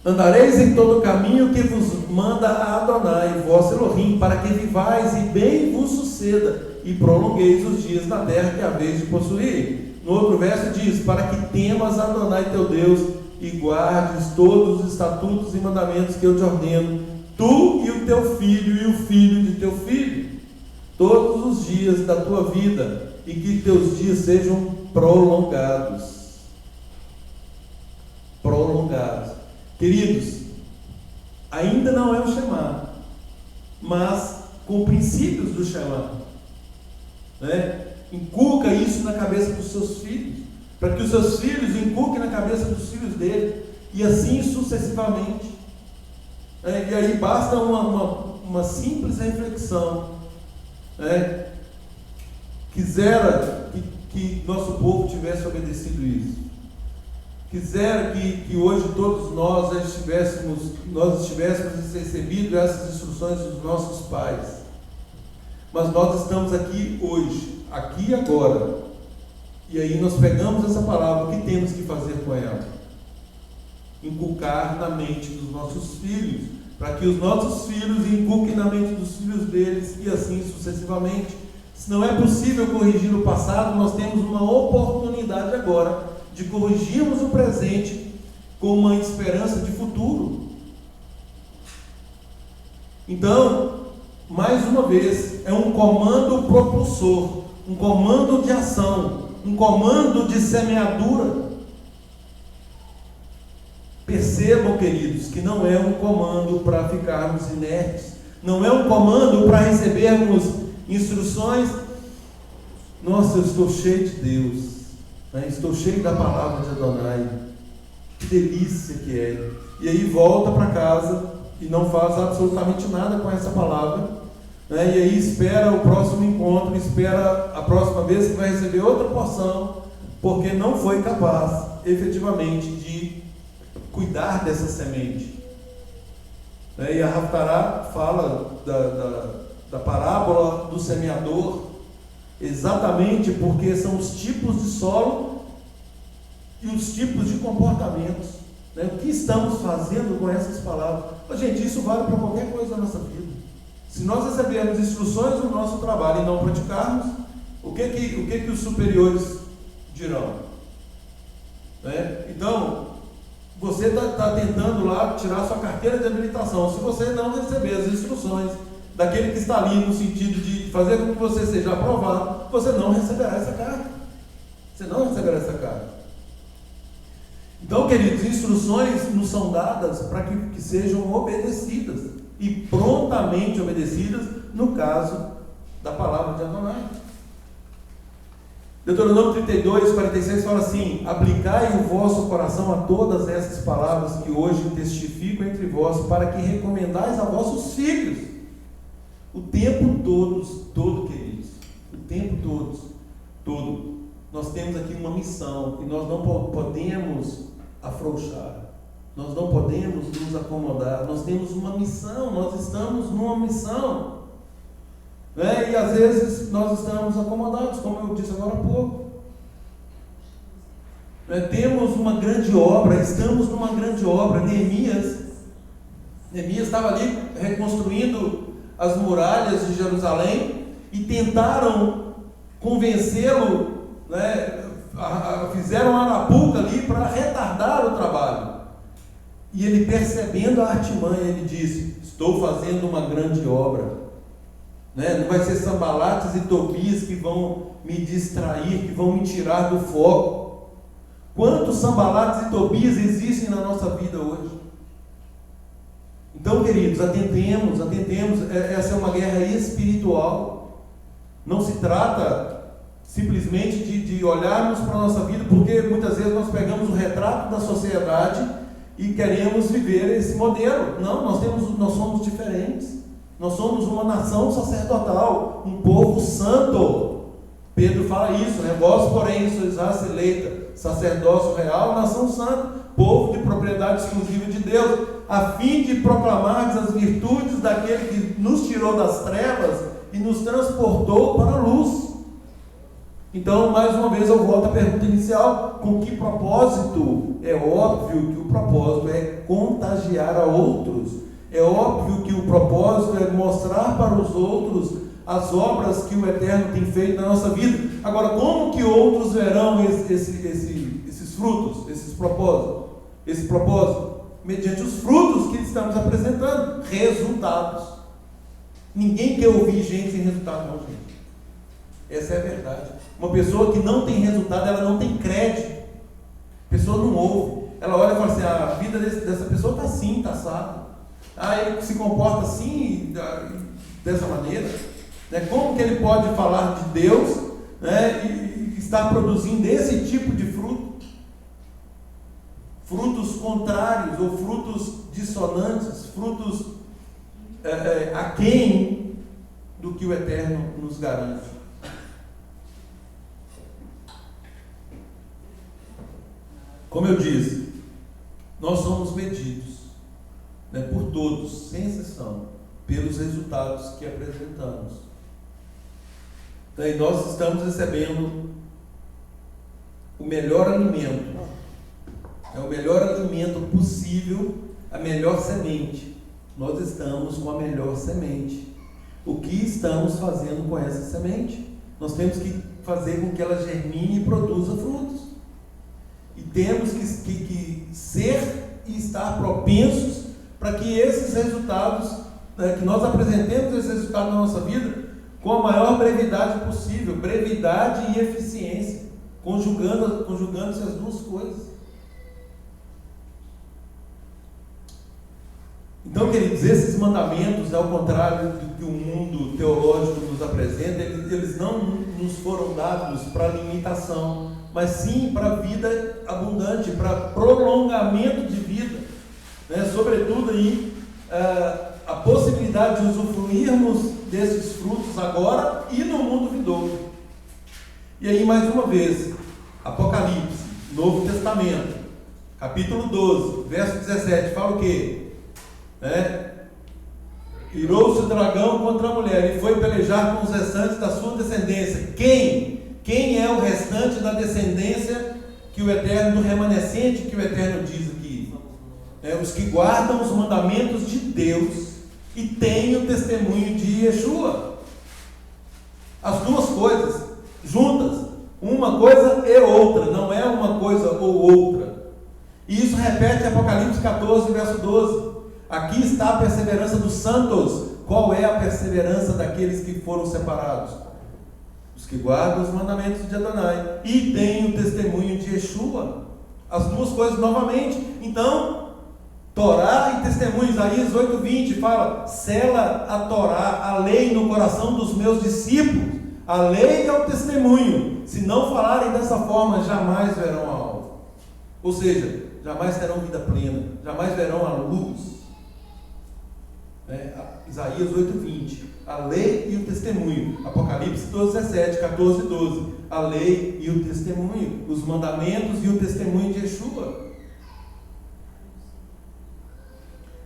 Andareis em todo o caminho que vos manda Adonai, vosso Elohim, para que vivais e bem vos suceda, e prolongueis os dias na terra que haveis de possuir. No outro verso diz: para que temas Adonai teu Deus, e guardes todos os estatutos e mandamentos que eu te ordeno, tu e o teu filho e o filho de teu filho, todos os dias da tua vida, e que teus dias sejam prolongados. Prolongados. Queridos, ainda não é o Shema, mas com princípios do Shema, né? Inculca isso na cabeça dos seus filhos, para que os seus filhos inculquem na cabeça dos filhos dele, e assim sucessivamente. E aí basta uma simples reflexão. Quisera que nosso povo tivesse obedecido isso. Quisera que hoje todos nós tivéssemos recebido essas instruções dos nossos pais. Mas nós estamos aqui hoje, aqui e agora. E aí nós pegamos essa palavra, o que temos que fazer com ela? Inculcar na mente dos nossos filhos, para que os nossos filhos inculquem na mente dos filhos deles, e assim sucessivamente. Se não é possível corrigir o passado, nós temos uma oportunidade agora de corrigirmos o presente com uma esperança de futuro. Então, mais uma vez, é um comando propulsor, um comando de ação, um comando de semeadura. Percebam, queridos, que não é um comando para ficarmos inertes, não é um comando para recebermos instruções. Nossa, eu estou cheio de Deus, estou cheio da palavra de Adonai, que delícia que é. E aí volta para casa e não faz absolutamente nada com essa palavra, e aí espera o próximo encontro, espera a próxima vez que vai receber outra porção, porque não foi capaz efetivamente de cuidar dessa semente. E a Haftará fala da parábola do semeador, exatamente porque são os tipos de solo e os tipos de comportamentos. O que estamos fazendo com essas palavras? Gente, isso vale para qualquer coisa da nossa vida. Se nós recebermos instruções no nosso trabalho e não praticarmos, o que os superiores dirão? Então, você está tentando lá tirar sua carteira de habilitação. Se você não receber as instruções daquele que está ali no sentido de fazer com que você seja aprovado, você não receberá essa carta. Você não receberá essa carta. Então, queridos, instruções nos são dadas para que sejam obedecidas, e prontamente obedecidas, no caso da palavra de Adonai. Deuteronômio 32, 46 fala assim: aplicai o vosso coração a todas essas palavras que hoje testifico entre vós, para que recomendais a vossos filhos o tempo todo, queridos, o tempo todo. Nós temos aqui uma missão, e nós não podemos afrouxar, nós não podemos nos acomodar. Nós temos uma missão, nós estamos numa missão, e às vezes nós estamos acomodados, como eu disse agora há pouco. Temos uma grande obra, estamos numa grande obra. Neemias estava ali reconstruindo as muralhas de Jerusalém e tentaram convencê-lo, fizeram uma arapuca ali para retardar o trabalho. E ele, percebendo a artimanha, ele disse: estou fazendo uma grande obra. Não vai ser Sanbalates e Tobias que vão me distrair, que vão me tirar do foco. Quantos Sanbalates e Tobias existem na nossa vida hoje? Então, queridos, atentemos, essa é uma guerra espiritual. Não se trata simplesmente de olharmos para a nossa vida, porque muitas vezes nós pegamos o retrato da sociedade e queremos viver esse modelo. Não, nós somos diferentes. Nós somos uma nação sacerdotal, um povo santo. Pedro fala isso, Vós, porém, sois raça eleita, sacerdócio real, nação santa, povo de propriedade exclusiva de Deus, a fim de proclamar as virtudes daquele que nos tirou das trevas e nos transportou para a luz. Então, mais uma vez, eu volto à pergunta inicial: com que propósito? É óbvio que o propósito é contagiar a outros. É óbvio que o propósito é mostrar para os outros as obras que o Eterno tem feito na nossa vida. Agora, como que outros verão esses frutos, esse propósito? Mediante os frutos que estamos apresentando, resultados. Ninguém quer ouvir gente sem resultado, não, gente. Essa é a verdade. Uma pessoa que não tem resultado, ela não tem crédito. A pessoa não ouve. Ela olha e fala assim: a vida dessa pessoa está assim, está assado. Ele se comporta assim, dessa maneira. Como que ele pode falar de Deus, e estar produzindo esse tipo de fruto? Frutos contrários, ou frutos dissonantes, frutos aquém do que o Eterno nos garante. Como eu disse, nós somos medidos, por todos, sem exceção, pelos resultados que apresentamos. E nós estamos recebendo o melhor alimento, o melhor alimento possível, a melhor semente. Nós estamos com a melhor semente. O que estamos fazendo com essa semente? Nós temos que fazer com que ela germine e produza frutos. E temos que ser e estar propensos para que esses resultados, que nós apresentemos esses resultados na nossa vida com a maior brevidade possível, brevidade e eficiência, conjugando-se as duas coisas. Então, queridos, esses mandamentos, ao contrário do que o mundo teológico nos apresenta, eles não nos foram dados para limitação, mas sim para vida abundante, para prolongamento de vida, sobretudo aí a possibilidade de usufruirmos desses frutos agora e no mundo vindouro. E aí, mais uma vez, Apocalipse, Novo Testamento, capítulo 12, verso 17, fala o quê? Irou-se o dragão contra a mulher e foi pelejar com os restantes da sua descendência. Quem é o restante da descendência que o Eterno, do remanescente que o Eterno diz aqui? Os que guardam os mandamentos de Deus e têm o testemunho de Yeshua. As duas coisas juntas, uma coisa e outra, não é uma coisa ou outra. E isso repete Apocalipse 14, verso 12. Aqui está a perseverança dos santos. Qual é a perseverança daqueles que foram separados? Os que guardam os mandamentos de Adonai e têm o testemunho de Yeshua. As duas coisas novamente. Então, Torá e testemunho. Isaías 8:20 fala: sela a Torá, a lei, no coração dos meus discípulos. A lei é o testemunho. Se não falarem dessa forma, jamais verão a alva. Ou seja, jamais terão vida plena, jamais verão a luz. Isaías 8:20, a lei e o testemunho. Apocalipse 12:17, 14:12, a lei e o testemunho, os mandamentos e o testemunho de Yeshua.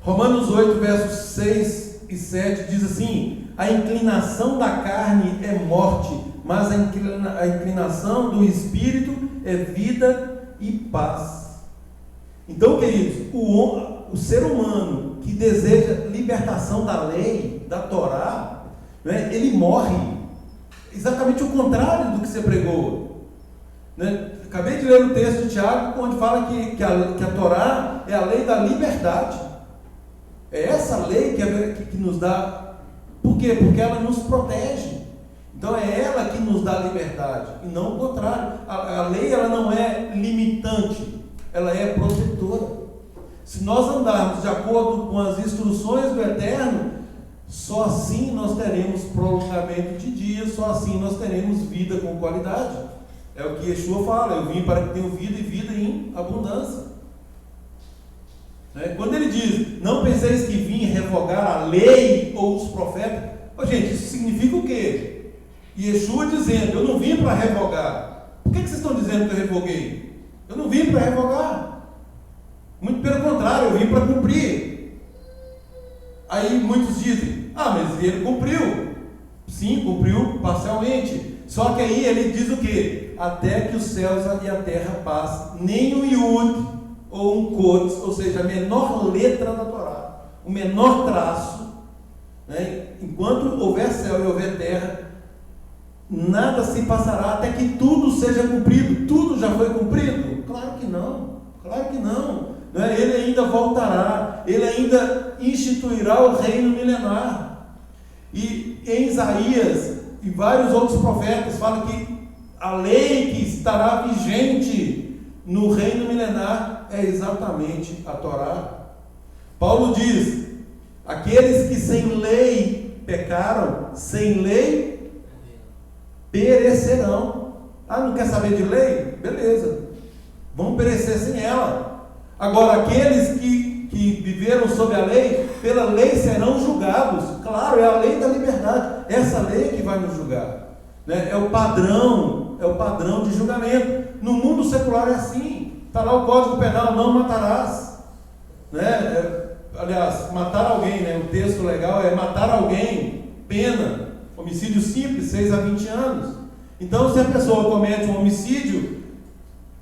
Romanos 8, versos 6 e 7 diz assim: a inclinação da carne é morte, mas a inclinação do espírito é vida e paz. Então, queridos, o ser humano que deseja libertação da lei, da Torá, né, ele morre. Exatamente o contrário do que você pregou. Né? Acabei de ler o texto de Tiago, onde fala que a Torá é a lei da liberdade. É essa lei que nos dá. Por quê? Porque ela nos protege. Então é ela que nos dá liberdade, e não o contrário. A lei, ela não é limitante, ela é protetora. Se nós andarmos de acordo com as instruções do Eterno, só assim nós teremos prolongamento de dias, só assim nós teremos vida com qualidade. É o que Yeshua fala: eu vim para que tenham vida e vida em abundância. Quando ele diz, não penseis que vim revogar a lei ou os profetas, gente, isso significa o quê? Yeshua dizendo, eu não vim para revogar. Por que vocês estão dizendo que eu revoguei? Eu não vim para revogar. Muito pelo contrário, eu vim para cumprir. Aí muitos dizem, mas ele cumpriu. Sim, cumpriu parcialmente. Só que aí ele diz o quê? Até que os céus e a terra passem, nem um Yud ou um Kodes, ou seja, a menor letra da Torá, o menor traço, né? Enquanto houver céu e houver terra, nada se passará até que tudo seja cumprido. Tudo já foi cumprido? Claro que não, claro que não. Ele ainda voltará, ele ainda instituirá o reino milenar. E em Isaías e vários outros profetas falam que a lei que estará vigente no reino milenar é exatamente a Torá. Paulo diz, aqueles que sem lei pecaram, sem lei perecerão. Não quer saber de lei? Beleza, vão perecer sem ela. Agora, aqueles que viveram sob a lei, pela lei serão julgados. Claro, é a lei da liberdade, essa lei que vai nos julgar, né? É o padrão de julgamento. No mundo secular é assim, está lá o Código Penal, não matarás, né? Aliás, matar alguém, né? O texto legal é matar alguém, pena, homicídio simples, 6 a 20 anos. Então, se a pessoa comete um homicídio,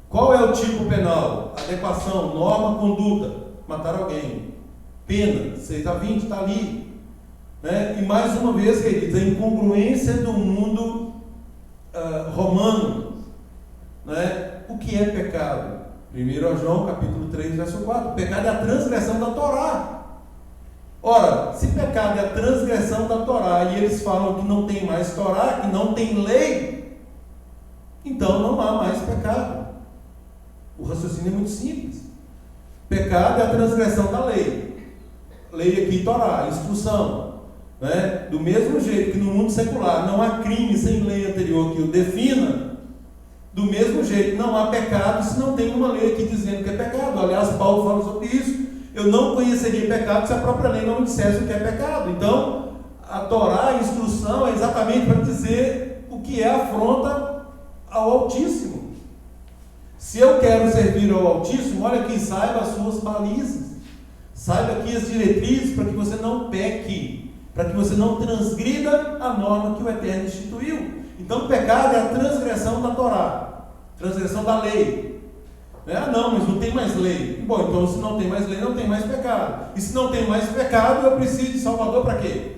qual é o tipo penal? Adequação, norma, conduta, matar alguém, pena, 6 a 20, está ali, né? E mais uma vez, queridos, a incongruência do mundo romano, né? O que é pecado? 1 João capítulo 3, verso 4, pecado é a transgressão da Torá. Ora, se pecado é a transgressão da Torá, e eles falam que não tem mais Torá, que não tem lei, então não há mais pecado. O raciocínio é muito simples. Pecado é a transgressão da lei. Lei aqui, Torá, instrução, né? Do mesmo jeito que no mundo secular não há crime sem lei anterior que o defina, do mesmo jeito não há pecado se não tem uma lei aqui dizendo que é pecado. Aliás, Paulo fala sobre isso. Eu não conheceria pecado se a própria lei não me dissesse o que é pecado. Então, a Torá, a instrução, é exatamente para dizer o que é afronta ao Altíssimo. Se eu quero servir ao Altíssimo, olha aqui, saiba as suas balizas, saiba aqui as diretrizes para que você não peque, para que você não transgrida a norma que o Eterno instituiu. Então, o pecado é a transgressão da Torá, transgressão da lei. Não, mas não tem mais lei. Bom, então se não tem mais lei, não tem mais pecado. E se não tem mais pecado, eu preciso de Salvador para quê?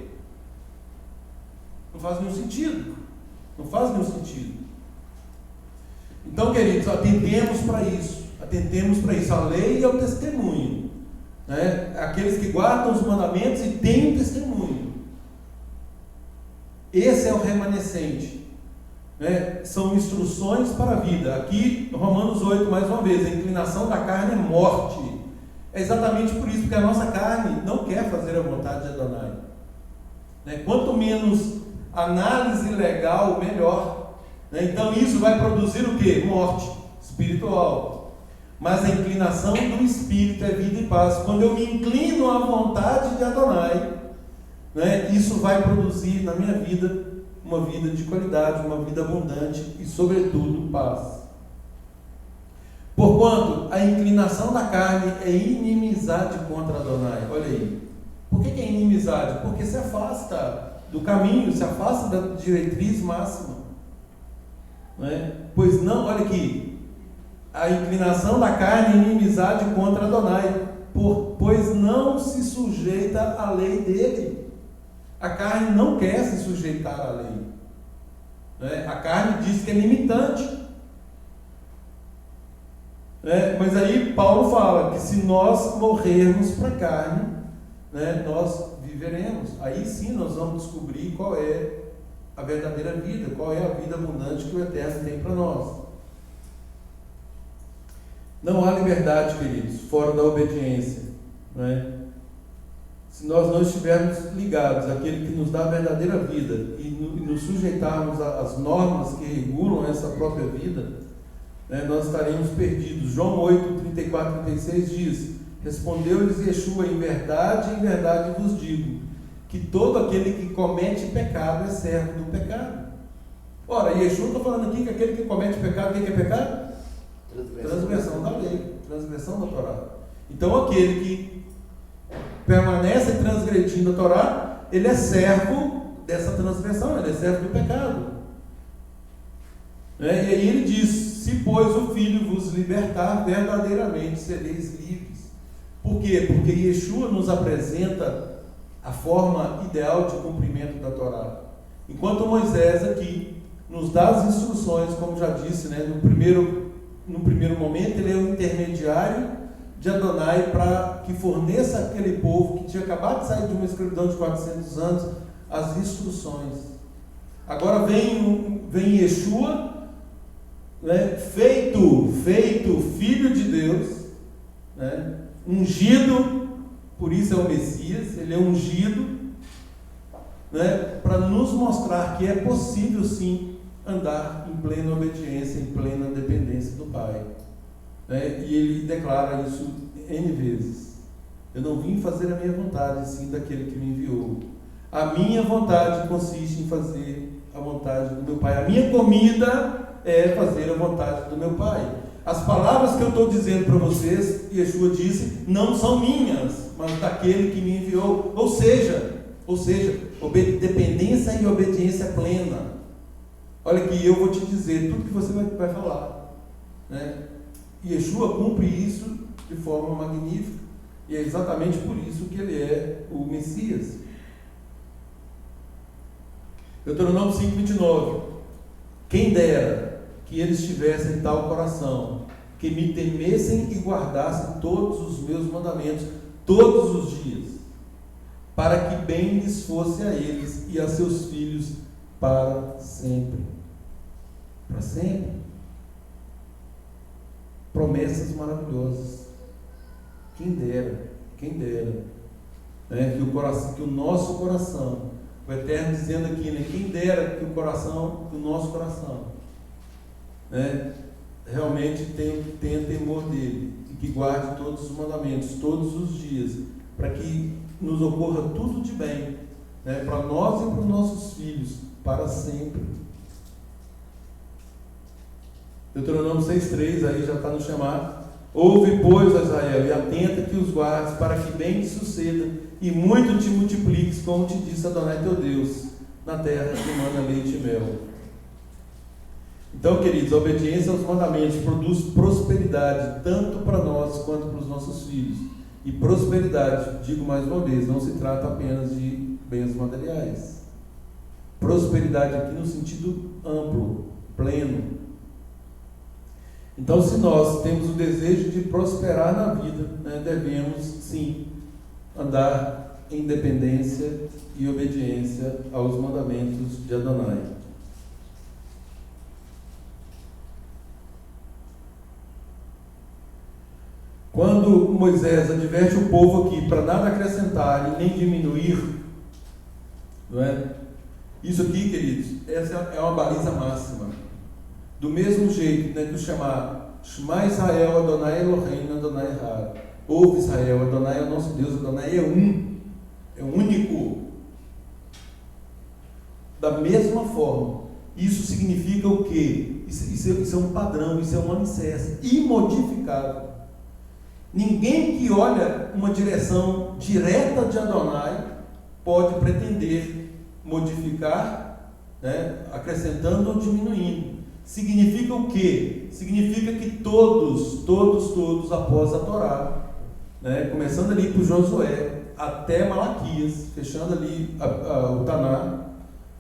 Não faz nenhum sentido. Não faz nenhum sentido. Então, queridos, atentemos para isso. Atentemos para isso. A lei é o testemunho, né? Aqueles que guardam os mandamentos e têm o testemunho. Esse é o remanescente. São instruções para a vida. Aqui, Romanos 8, mais uma vez, a inclinação da carne é morte. É exatamente por isso, porque a nossa carne não quer fazer a vontade de Adonai. Quanto menos análise legal, melhor. Então isso vai produzir o quê? Morte espiritual. Mas a inclinação do Espírito é vida e paz. Quando eu me inclino à vontade de Adonai, isso vai produzir na minha vida uma vida de qualidade, uma vida abundante e, sobretudo, paz. Porquanto a inclinação da carne é inimizade contra Adonai. Olha aí. Por que é inimizade? Porque se afasta do caminho, se afasta da diretriz máxima. Pois não, olha aqui. a inclinação da carne é inimizade contra Adonai, pois não se sujeita à lei dele. A carne não quer se sujeitar à lei, né? A carne diz que é limitante, né? Mas aí Paulo fala que se nós morrermos para a carne, né, nós viveremos. Aí sim nós vamos descobrir qual é a verdadeira vida, qual é a vida abundante que o Eterno tem para nós. Não há liberdade, queridos, fora da obediência, né? Se nós não estivermos ligados àquele que nos dá a verdadeira vida e nos sujeitarmos às normas que regulam essa própria vida, né, nós estaremos perdidos. João 8, 34 e 36 diz: respondeu-lhes Yeshua, em verdade vos digo, que todo aquele que comete pecado é servo do pecado. Ora, Yeshua está falando aqui que aquele que comete pecado, o que é pecado? Transgressão da lei, transgressão da Torá. Então aquele que permanece transgredindo a Torá, ele é servo dessa transgressão, ele é servo do pecado, né? E aí ele diz: se pois o Filho vos libertar, verdadeiramente sereis livres. Por quê? Porque Yeshua nos apresenta a forma ideal de cumprimento da Torá, enquanto Moisés aqui nos dá as instruções, como já disse, né? No primeiro momento ele é o intermediário de Adonai para que forneça aquele povo que tinha acabado de sair de uma escravidão de 400 anos as instruções. Agora vem Yeshua, né, feito Filho de Deus, né, ungido, por isso é o Messias, ele é ungido, né, para nos mostrar que é possível sim andar em plena obediência, em plena dependência do Pai, né? E ele declara isso N vezes: eu não vim fazer a minha vontade, sim daquele que me enviou. A minha vontade consiste em fazer a vontade do meu Pai. A minha comida é fazer a vontade do meu Pai. As palavras que eu estou dizendo para vocês, Yeshua disse, não são minhas, mas daquele que me enviou. Ou seja, dependência e obediência plena. Olha aqui, eu vou te dizer tudo que você vai falar, né? Yeshua cumpre isso de forma magnífica, e é exatamente por isso que ele é o Messias. Deuteronômio 5:29: quem dera que eles tivessem tal coração, que me temessem e guardassem todos os meus mandamentos todos os dias, para que bem lhes fosse a eles e a seus filhos para sempre. Para sempre. Promessas maravilhosas. Quem dera, né? Que o nosso coração, o Eterno dizendo aqui, né? Quem dera que o nosso coração, né, realmente tenha temor dele e que guarde todos os mandamentos todos os dias, para que nos ocorra tudo de bem, né, para nós e para os nossos filhos para sempre. Deuteronômio 6:3 aí já está no chamado: ouve, pois, ó Israel, e atenta que os guardes, para que bem te suceda e muito te multipliques, como te disse Adonai teu Deus, na terra que mana leite e mel. Então, queridos, a obediência aos mandamentos produz prosperidade tanto para nós quanto para os nossos filhos. E prosperidade, digo mais uma vez, não se trata apenas de bens materiais. Prosperidade aqui no sentido amplo, pleno. Então, se nós temos o desejo de prosperar na vida, né, devemos sim andar em dependência e obediência aos mandamentos de Adonai. Quando Moisés adverte o povo aqui para nada acrescentar e nem diminuir, não é? Isso aqui, queridos, essa é uma baliza máxima. Do mesmo jeito, né, que o chamar Shema Israel, Adonai Eloheinu, Adonai Echad. Ouve Israel, Adonai é o nosso Deus, Adonai é único. Da mesma forma, isso significa o quê? Isso é um padrão, isso é um alicerce imodificável. Ninguém que olha uma direção direta de Adonai pode pretender modificar, né, acrescentando ou diminuindo. significa o quê? Significa que todos após a Torá, né, começando ali por Josué até Malaquias, fechando ali o Taná,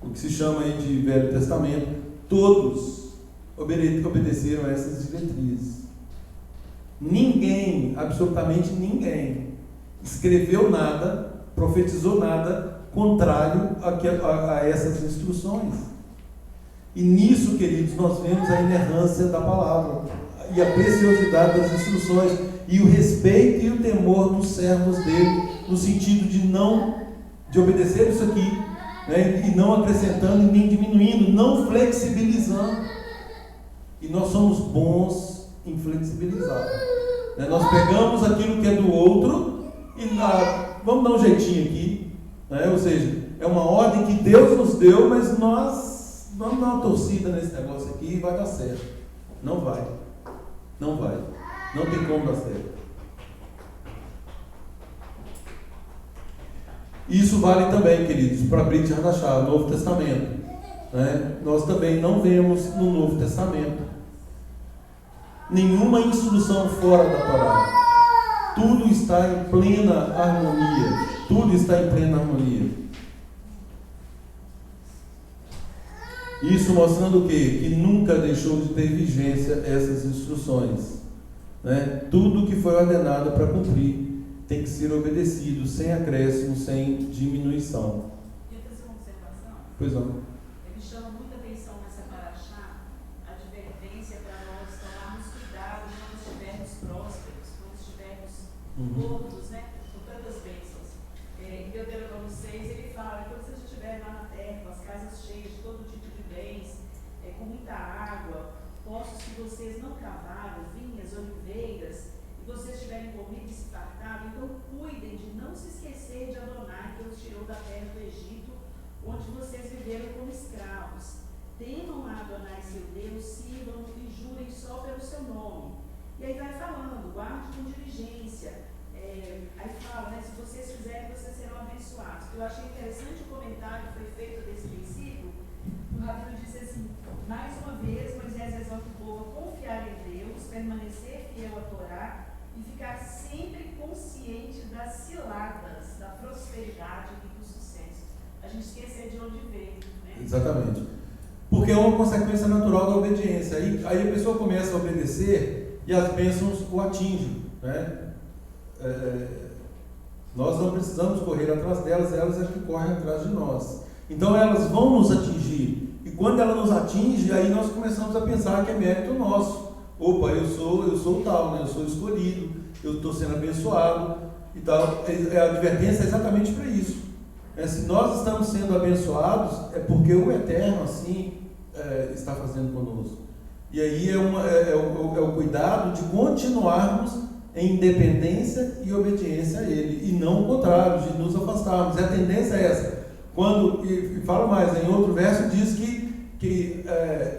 o que se chama aí de Velho Testamento, todos obedeceram a essas diretrizes. Ninguém, absolutamente ninguém, escreveu nada, profetizou nada contrário a essas instruções. E nisso, queridos, nós vemos a inerrância da palavra e a preciosidade das instruções e o respeito e o temor dos servos dele, no sentido de obedecer isso aqui, né, e não acrescentando e nem diminuindo, não flexibilizando. E nós somos bons em flexibilizar, né? Nós pegamos aquilo que é do outro e vamos dar um jeitinho aqui, né? Ou seja, é uma ordem que Deus nos deu, mas nós vamos dar uma torcida nesse negócio aqui e vai dar certo. Não vai, não tem como dar certo. Isso vale também, queridos, para Brit Hadassah, o Novo Testamento, né? Nós também não vemos no Novo Testamento nenhuma instrução fora da Torá. Tudo está em plena harmonia. Isso mostrando o quê? Que nunca deixou de ter vigência essas instruções, né? Tudo que foi ordenado para cumprir tem que ser obedecido, sem acréscimo, sem diminuição. Quer fazer uma observação? Pois não. Ele chama muita atenção nessa paraxá, a advertência para nós tomarmos cuidado quando estivermos prósperos, quando estivermos gordos, né? Com tantas bênçãos. Em Deuteronômio 6 ele fala: quando vocês estiverem lá na terra, com as casas cheias de todo tipo de bens, com muita água, poços que vocês não cavaram, vinhas, oliveiras, e vocês tiverem comido e se fartado, então cuidem de não se esquecer de Adonai, que os tirou da terra do Egito, onde vocês viveram como escravos. Temam a Adonai seu Deus, sirvam e jurem só pelo seu nome. E aí vai falando, guarde com diligência. Aí fala, né, se vocês fizerem, vocês serão abençoados. Eu achei interessante o comentário que foi feito desse princípio. O Rabino disse assim: mais uma vez, Moisés exorta o povo a confiar em Deus, permanecer fiel à Torá e ficar sempre consciente das ciladas, da prosperidade e do sucesso. A gente esquecer de onde veio, né? Exatamente. Porque é uma consequência natural da obediência. Aí a pessoa começa a obedecer e as bênçãos o atingem, né? Nós não precisamos correr atrás delas, elas é que correm atrás de nós. Então elas vão nos atingir. E quando ela nos atinge, aí nós começamos a pensar que é mérito nosso. Opa, eu sou tal, né? Eu sou escolhido, eu estou sendo abençoado e tal. A advertência é exatamente para isso. Se nós estamos sendo abençoados, é porque o Eterno assim está fazendo conosco. E aí é o cuidado de continuarmos em independência e obediência a Ele, e não o contrário, de nos afastarmos. E a tendência é essa. E falo mais, em outro verso diz que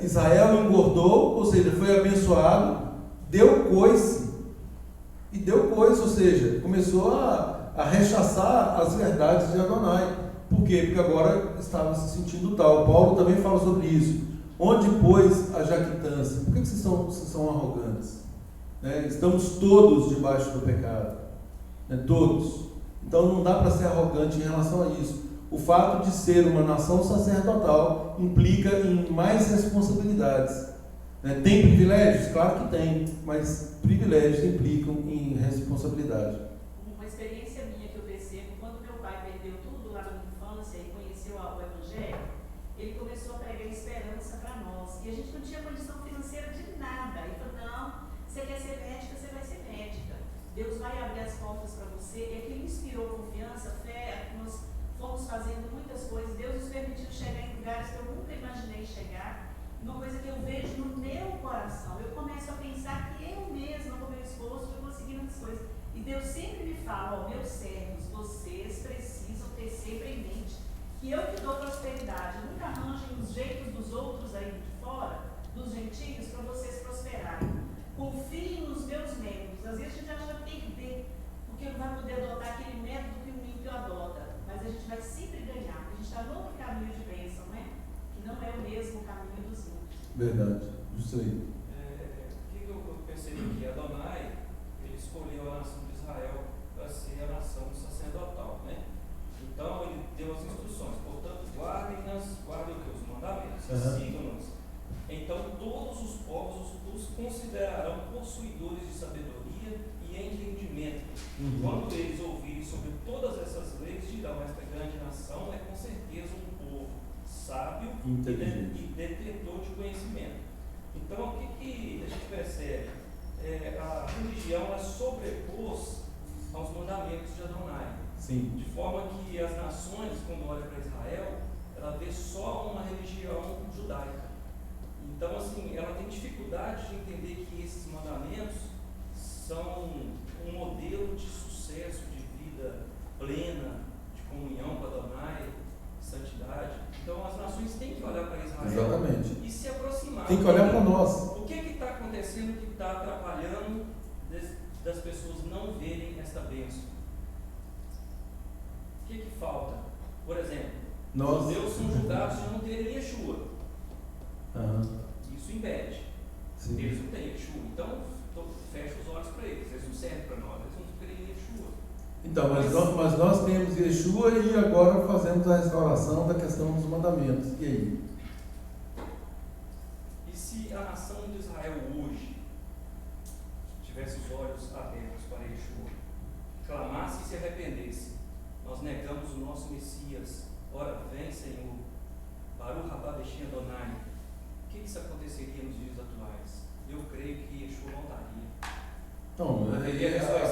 Israel engordou, ou seja, foi abençoado, deu coice, ou seja, começou a rechaçar as verdades de Adonai. Por quê? Porque agora estava se sentindo tal. Paulo também fala sobre isso. Onde, pois, a jactância? Por que vocês são arrogantes? Estamos todos debaixo do pecado, né? Todos. Então não dá para ser arrogante em relação a isso. O fato de ser uma nação sacerdotal implica em mais responsabilidades, né? Tem privilégios? Claro que tem, mas privilégios implicam em responsabilidade. Uma experiência minha que eu percebo, quando meu pai perdeu tudo lá na minha infância e conheceu o Evangelho, ele começou a pregar esperança para nós. E a gente não tinha condição financeira de nada. Ele falou: não, você quer ser médica, você vai ser médica. Deus vai abrir as portas para você. E aquilo inspirou confiança, fé. Nós fomos fazendo muitas coisas. Deus nos permitiu chegar em lugares que eu nunca imaginei chegar. Uma coisa que eu vejo no meu coração. Eu começo a pensar que eu mesma, com meu esforço, estou conseguindo as coisas. E Deus sempre me fala: meus servos, vocês precisam ter sempre em mente que eu que dou prosperidade. Nunca arranjem os jeitos dos outros aí de fora, dos gentios, para vocês prosperarem. Confiem nos meus métodos. Às vezes a gente acha perder, porque não vai poder adotar aquele método que o ímpio adota. Mas a gente vai sempre ganhar. A gente está no outro caminho de bênção, né? Que não é o mesmo caminho dos ímpios. Verdade, isso aí. O que eu percebi aqui? Adonai, ele escolheu a nação de Israel para ser a nação sacerdotal, né? Então ele deu as instruções, portanto, guardem o que? Os mandamentos, sigam-nos. Então todos os povos os considerarão possuidores de sabedoria e entendimento. Quando eles ouvirem sobre todas essas leis, dirão: esta grande nação é com certeza um povo sábio e detentor de conhecimento. Então, o que a gente percebe? A religião ela sobrepôs aos mandamentos de Adonai. Sim. De forma que as nações, quando olham para Israel, ela vê só uma religião judaica. Então, assim, ela tem dificuldade de entender que esses mandamentos são um modelo de sucesso, de vida plena, de comunhão com Adonai, de santidade. Então, as nações têm que olhar para Israel. Exatamente. E se aproximar. Tem que olhar para nós. O que está acontecendo que está atrapalhando das pessoas não verem esta bênção? O que falta? Por exemplo, os judeus são julgados de não terem Yeshua. Isso impede. Sim. Eles não têm Yeshua. Então, fecha os olhos para eles. Eles não servem para nós. Eles não terem Yeshua. Então, mas nós temos Yeshua e agora fazemos a restauração da questão dos mandamentos. E aí? E se a nação de Israel hoje tivesse os olhos abertos para Yeshua, clamasse e se arrependesse: nós negamos o nosso Messias, ora vem, Senhor, Baruch Haba Beshem Adonai, o que isso aconteceria nos dias atuais? Eu creio que Yeshua voltaria. Não, a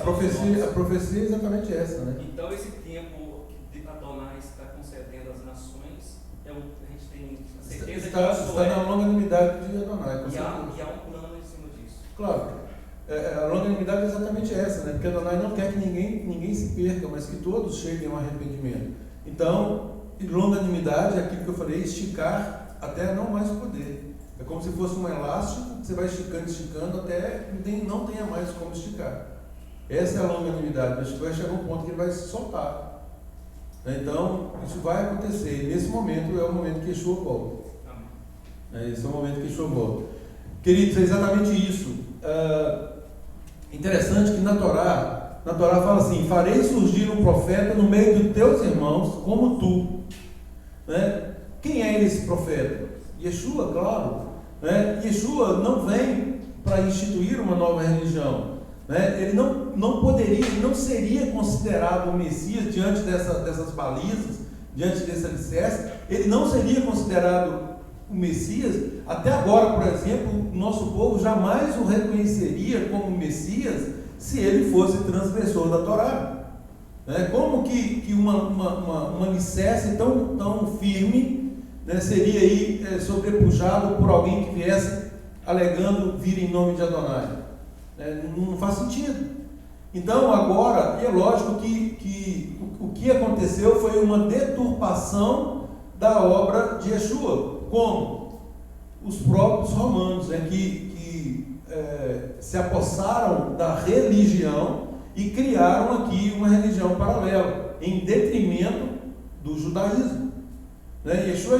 profecia é exatamente essa, né? Então, esse tempo que Adonai está concedendo às nações, a gente tem a certeza está na longanimidade de Adonai. E há um plano em cima disso. Claro, a longanimidade é exatamente essa, né? Porque Adonai não quer que ninguém se perca, mas que todos cheguem ao arrependimento. Então, longanimidade é aquilo que eu falei, esticar até não mais poder. É como se fosse um elástico, você vai esticando até não tenha mais como esticar. Essa é a longanimidade, mas vai chegar um ponto que ele vai se soltar. Então, isso vai acontecer. E nesse momento é o momento que Yeshua volta. Esse é o momento que Yeshua volta. Queridos, é exatamente isso. Interessante que na Torá fala assim: farei surgir um profeta no meio de teus irmãos como tu. Né? Quem é esse profeta? Yeshua, claro. Né? Yeshua não vem para instituir uma nova religião. Né? Ele não poderia, ele não seria considerado o Messias diante dessas balizas, diante desse alicerce. Ele não seria considerado o Messias. Até agora, por exemplo, o nosso povo jamais o reconheceria como Messias se ele fosse transgressor da Torá. Né? Como que uma alicerce tão firme, né, seria aí sobrepujado por alguém que viesse alegando vir em nome de Adonai? Não faz sentido. Então agora, é lógico que o que aconteceu foi uma deturpação da obra de Yeshua. Como? Os próprios romanos, que se apossaram da religião e criaram aqui uma religião paralela, em detrimento do judaísmo. Yeshua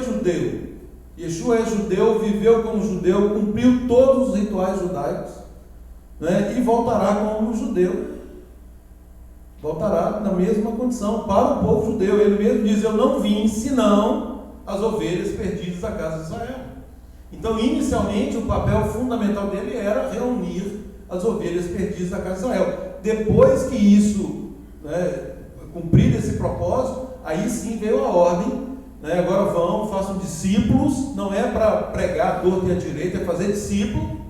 é judeu, viveu como judeu, cumpriu todos os rituais judaicos, e voltará como judeu, voltará na mesma condição para o povo judeu. Ele mesmo diz: eu não vim senão as ovelhas perdidas da casa de Israel. Então, inicialmente, o papel fundamental dele era reunir as ovelhas perdidas da casa de Israel. Depois que isso, cumprir esse propósito, aí sim veio a ordem. Agora vão, façam discípulos. Não é para pregar à torta e à direita, é fazer discípulo.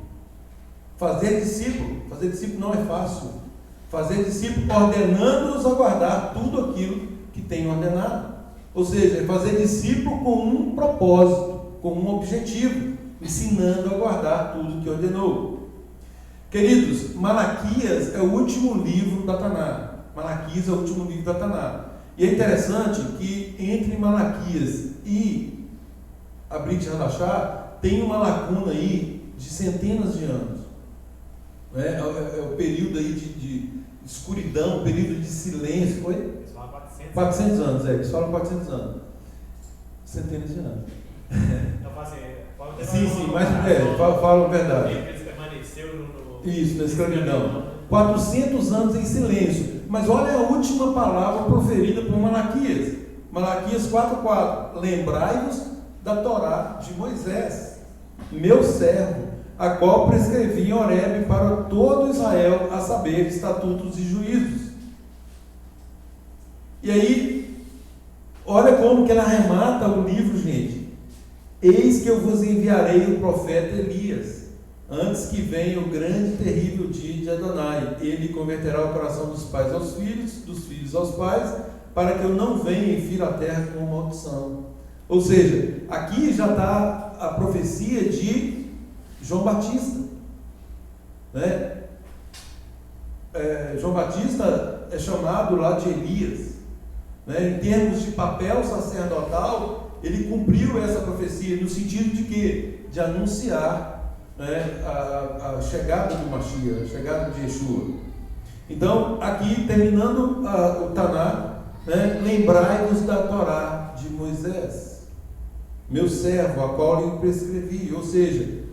Fazer discípulo não é fácil. Fazer discípulo ordenando-os a guardar tudo aquilo que tem ordenado. Ou seja, é fazer discípulo com um propósito, com um objetivo, ensinando a guardar tudo que ordenou. Queridos, Malaquias é o último livro da Taná. Malaquias é o último livro da Taná. E é interessante que entre Malaquias e a Brit Hadashah tem uma lacuna aí de centenas de anos. É o período aí de escuridão, período de silêncio. Foi? Eles falam 400 anos, eles falam 400 anos. Centenas de anos. Então, Sim, mas fala a verdade. Eles permaneceram no... Isso, na escravidão. 400 anos em silêncio. Mas olha a última palavra proferida por Malaquias. Malaquias 4:4. Lembrai-vos da Torá de Moisés, meu servo, a qual prescrevi em Horebe para todo Israel, a saber, estatutos e juízos. E aí, olha como que ela remata o livro, gente. Eis que eu vos enviarei o profeta Elias, antes que venha o grande e terrível dia de Adonai. Ele converterá o coração dos pais aos filhos, dos filhos aos pais, para que eu não venha e fira a terra com maldição. Ou seja, aqui já está a profecia de João Batista, né? João Batista é chamado lá de Elias, né? Em termos de papel sacerdotal, ele cumpriu essa profecia no sentido de quê? De anunciar, né, a chegada do Mashiach, a chegada de Yeshua. Então, aqui terminando o Taná, né, lembrai-vos da Torá de Moisés, meu servo, a qual lhe prescrevi. Ou seja,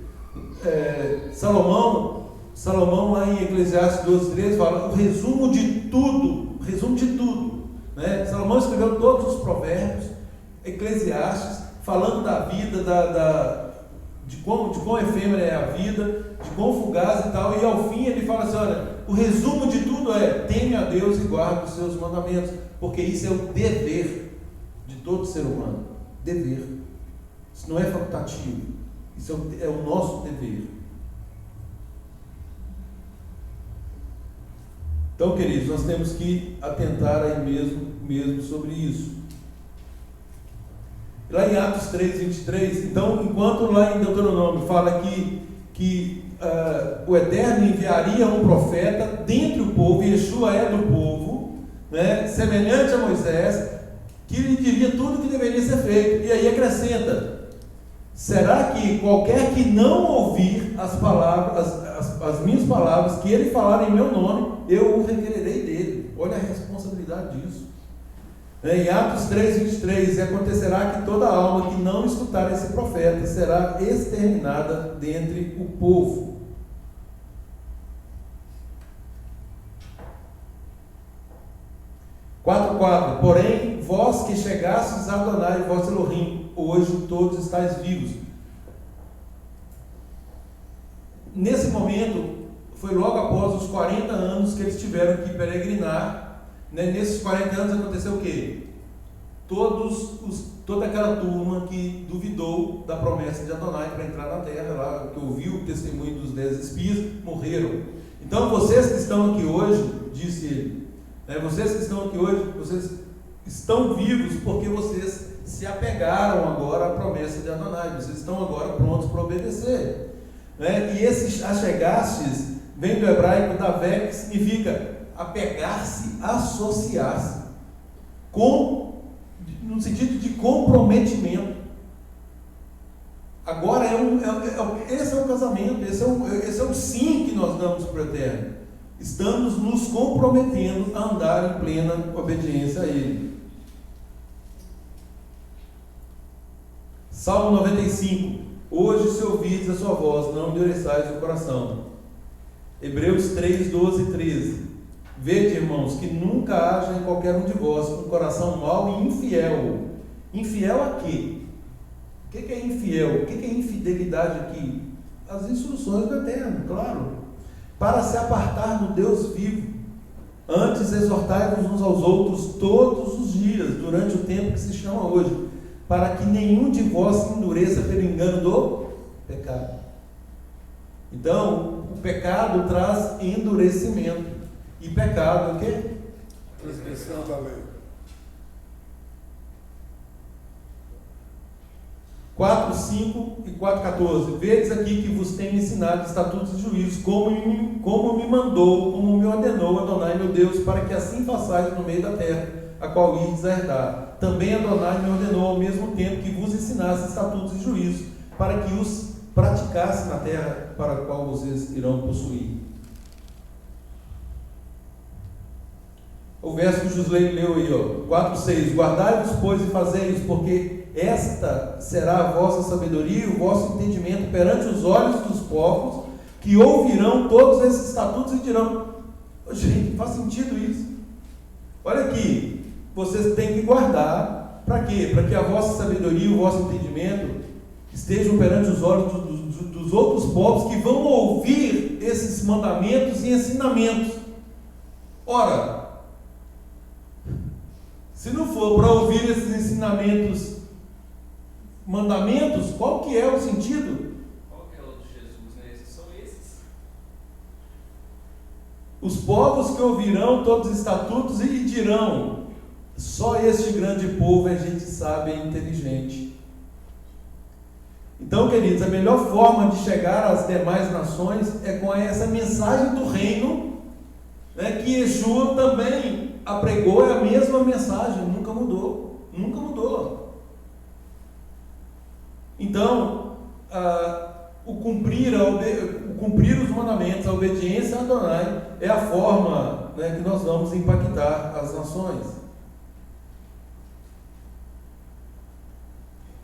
Salomão lá em Eclesiastes 12:13 fala o resumo de tudo, né? Salomão escreveu todos os provérbios, Eclesiastes, falando da vida, de quão efêmera é a vida, de quão fugaz e tal, e ao fim ele fala assim: olha, o resumo de tudo é: teme a Deus e guarde os seus mandamentos, porque isso é o dever de todo ser humano. Dever. Isso não é facultativo, isso é o nosso dever. Então, queridos, nós temos que atentar aí mesmo sobre isso. Lá em Atos 3:23, então, enquanto lá em Deuteronômio fala que o Eterno enviaria um profeta dentre o povo, e Yeshua é do povo, né, semelhante a Moisés, que lhe diria tudo o que deveria ser feito. E aí acrescenta: será que qualquer que não ouvir as palavras, as minhas palavras, que ele falar em meu nome, eu o requererei dele? Olha a responsabilidade disso. Em Atos 3:23, e acontecerá que toda alma que não escutar esse profeta será exterminada dentre o povo. Porém, vós que chegastes a Adonai, vós Elohim, hoje todos estáis vivos. Nesse momento, foi logo após os 40 anos que eles tiveram que peregrinar. Nesses 40 anos aconteceu o quê? Toda aquela turma que duvidou da promessa de Adonai para entrar na terra, lá, que ouviu o testemunho dos 10 espias, morreram. Então vocês que estão aqui hoje, disse ele, vocês que estão aqui hoje, vocês estão vivos porque vocês se apegaram agora à promessa de Adonai, vocês estão agora prontos para obedecer. E esses achegastes vem do hebraico davé, que significa apegar-se, associar-se, no sentido de comprometimento. Agora esse é o casamento, esse é o sim que nós damos para o Eterno. Estamos nos comprometendo a andar em plena obediência a Ele. Salmo 95. Hoje, se ouvirdes a sua voz, não endureçais o coração. Hebreus 3:12 e 13. Vede, irmãos, que nunca haja em qualquer um de vós um coração mau e infiel. Infiel a quê? O que é infiel? O que é infidelidade aqui? As instruções do Eterno, claro. Para se apartar do Deus vivo. Antes exortai-vos uns aos outros todos os dias, durante o tempo que se chama hoje, para que nenhum de vós se endureça pelo engano do pecado. Então, o pecado traz endurecimento. E pecado é o quê? Transgressão da lei. 4:5 e 4:14. Vedes aqui que vos tenho ensinado estatutos e juízos, como me mandou, como me ordenou Adonai meu Deus, para que assim façais no meio da terra, a qual ides a herdar. Também Adonai me ordenou ao mesmo tempo que vos ensinasse estatutos e juízos, para que os praticasse na terra para a qual vocês irão possuir. O verso que o Josley leu aí, 4:6. Guardai-vos, pois, e fazei-os, porque esta será a vossa sabedoria e o vosso entendimento perante os olhos dos povos, que ouvirão todos esses estatutos e dirão: gente, faz sentido isso? Olha aqui, vocês têm que guardar, para quê? Para que a vossa sabedoria e o vosso entendimento estejam perante os olhos dos outros povos, que vão ouvir esses mandamentos e ensinamentos. Ora, se não for para ouvir esses ensinamentos, mandamentos, qual que é o sentido? Qual que é o de Jesus, né? Esses são esses. Os povos que ouvirão todos os estatutos e dirão: só este grande povo é gente sábia e inteligente. Então, queridos, a melhor forma de chegar às demais nações é com essa mensagem do reino, né, que Yeshua também apregou. É a mesma mensagem, nunca mudou, nunca mudou. Então, o cumprir os mandamentos, a obediência a Adonai é a forma, né, que nós vamos impactar as nações.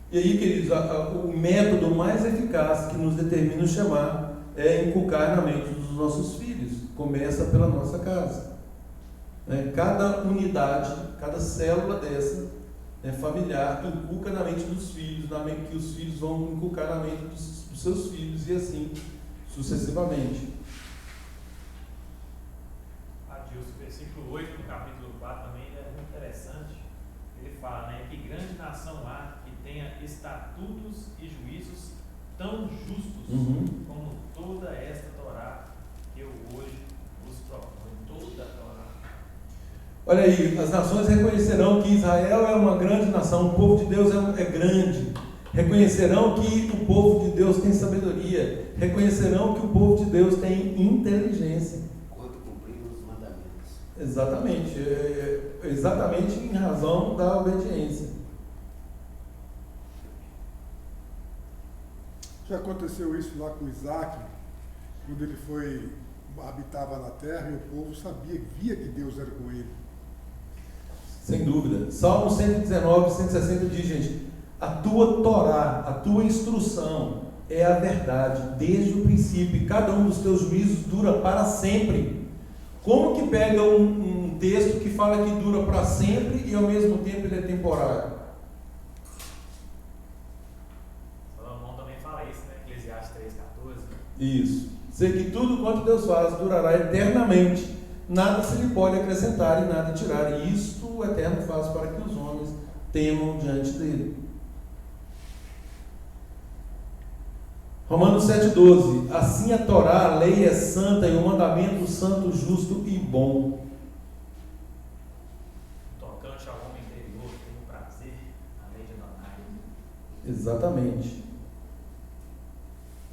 E aí, queridos, o método mais eficaz que nos determina o chamar é inculcar na mente dos nossos filhos. Começa pela nossa casa. Cada unidade, cada célula dessa, familiar, inculca na mente dos filhos, na mente que os filhos vão inculcar na mente dos seus filhos, e assim sucessivamente. Adilson, versículo 8 do capítulo 4 também é muito interessante. Ele fala, né, que grande nação há que tenha estatutos e juízos tão justos como toda esta Torá que eu hoje vos proponho. Toda a Torá. Olha aí, as nações reconhecerão que Israel é uma grande nação, o povo de Deus é grande. Reconhecerão que o povo de Deus tem sabedoria. Reconhecerão que o povo de Deus tem inteligência. Quando cumprimos os mandamentos. Exatamente, exatamente em razão da obediência. Já aconteceu isso lá com Isaac, quando ele habitava na terra e o povo via que Deus era com ele. Sem dúvida. Salmo 119, 160 diz, gente: a tua Torá, a tua instrução é a verdade, desde o princípio, e cada um dos teus juízos dura para sempre. Como que pega um texto que fala que dura para sempre e ao mesmo tempo ele é temporário? Salomão também fala isso, né? Eclesiastes 3,14. Isso. Sei que tudo quanto Deus faz durará eternamente, nada se lhe pode acrescentar e nada tirar, e isto o Eterno faz para que os homens temam diante dele. Romanos 7,12: assim a Torá, a lei é santa e o mandamento santo, justo e bom. Tocante ao homem interior, tem o prazer na lei de Adonai. Exatamente.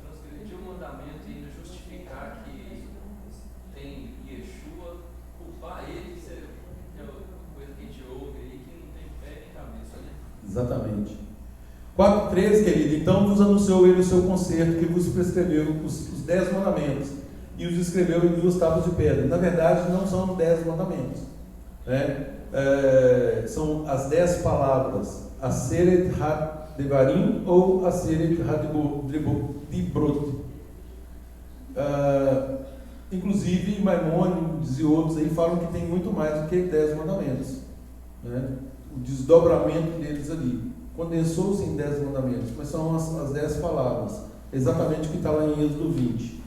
Transgredir o mandamento e ainda justificar que tem Yeshua, culpar ele, isso é uma coisa que a gente ouve aí que não tem pé nem cabeça, né? Exatamente. 4,13, querido: então vos anunciou ele o seu concerto, que vos prescreveu os 10 mandamentos, e os escreveu em 2 tábuas de pedra. Na verdade, não são 10 mandamentos, né? São as 10 palavras, Aseret HaDevarim ou Aseret HaDibrot. Inclusive, Maimônides e outros aí falam que tem muito mais do que 10 mandamentos, né? O desdobramento deles ali. Condensou-se em 10 mandamentos, mas são as 10 palavras, exatamente o que está lá em Êxodo 20.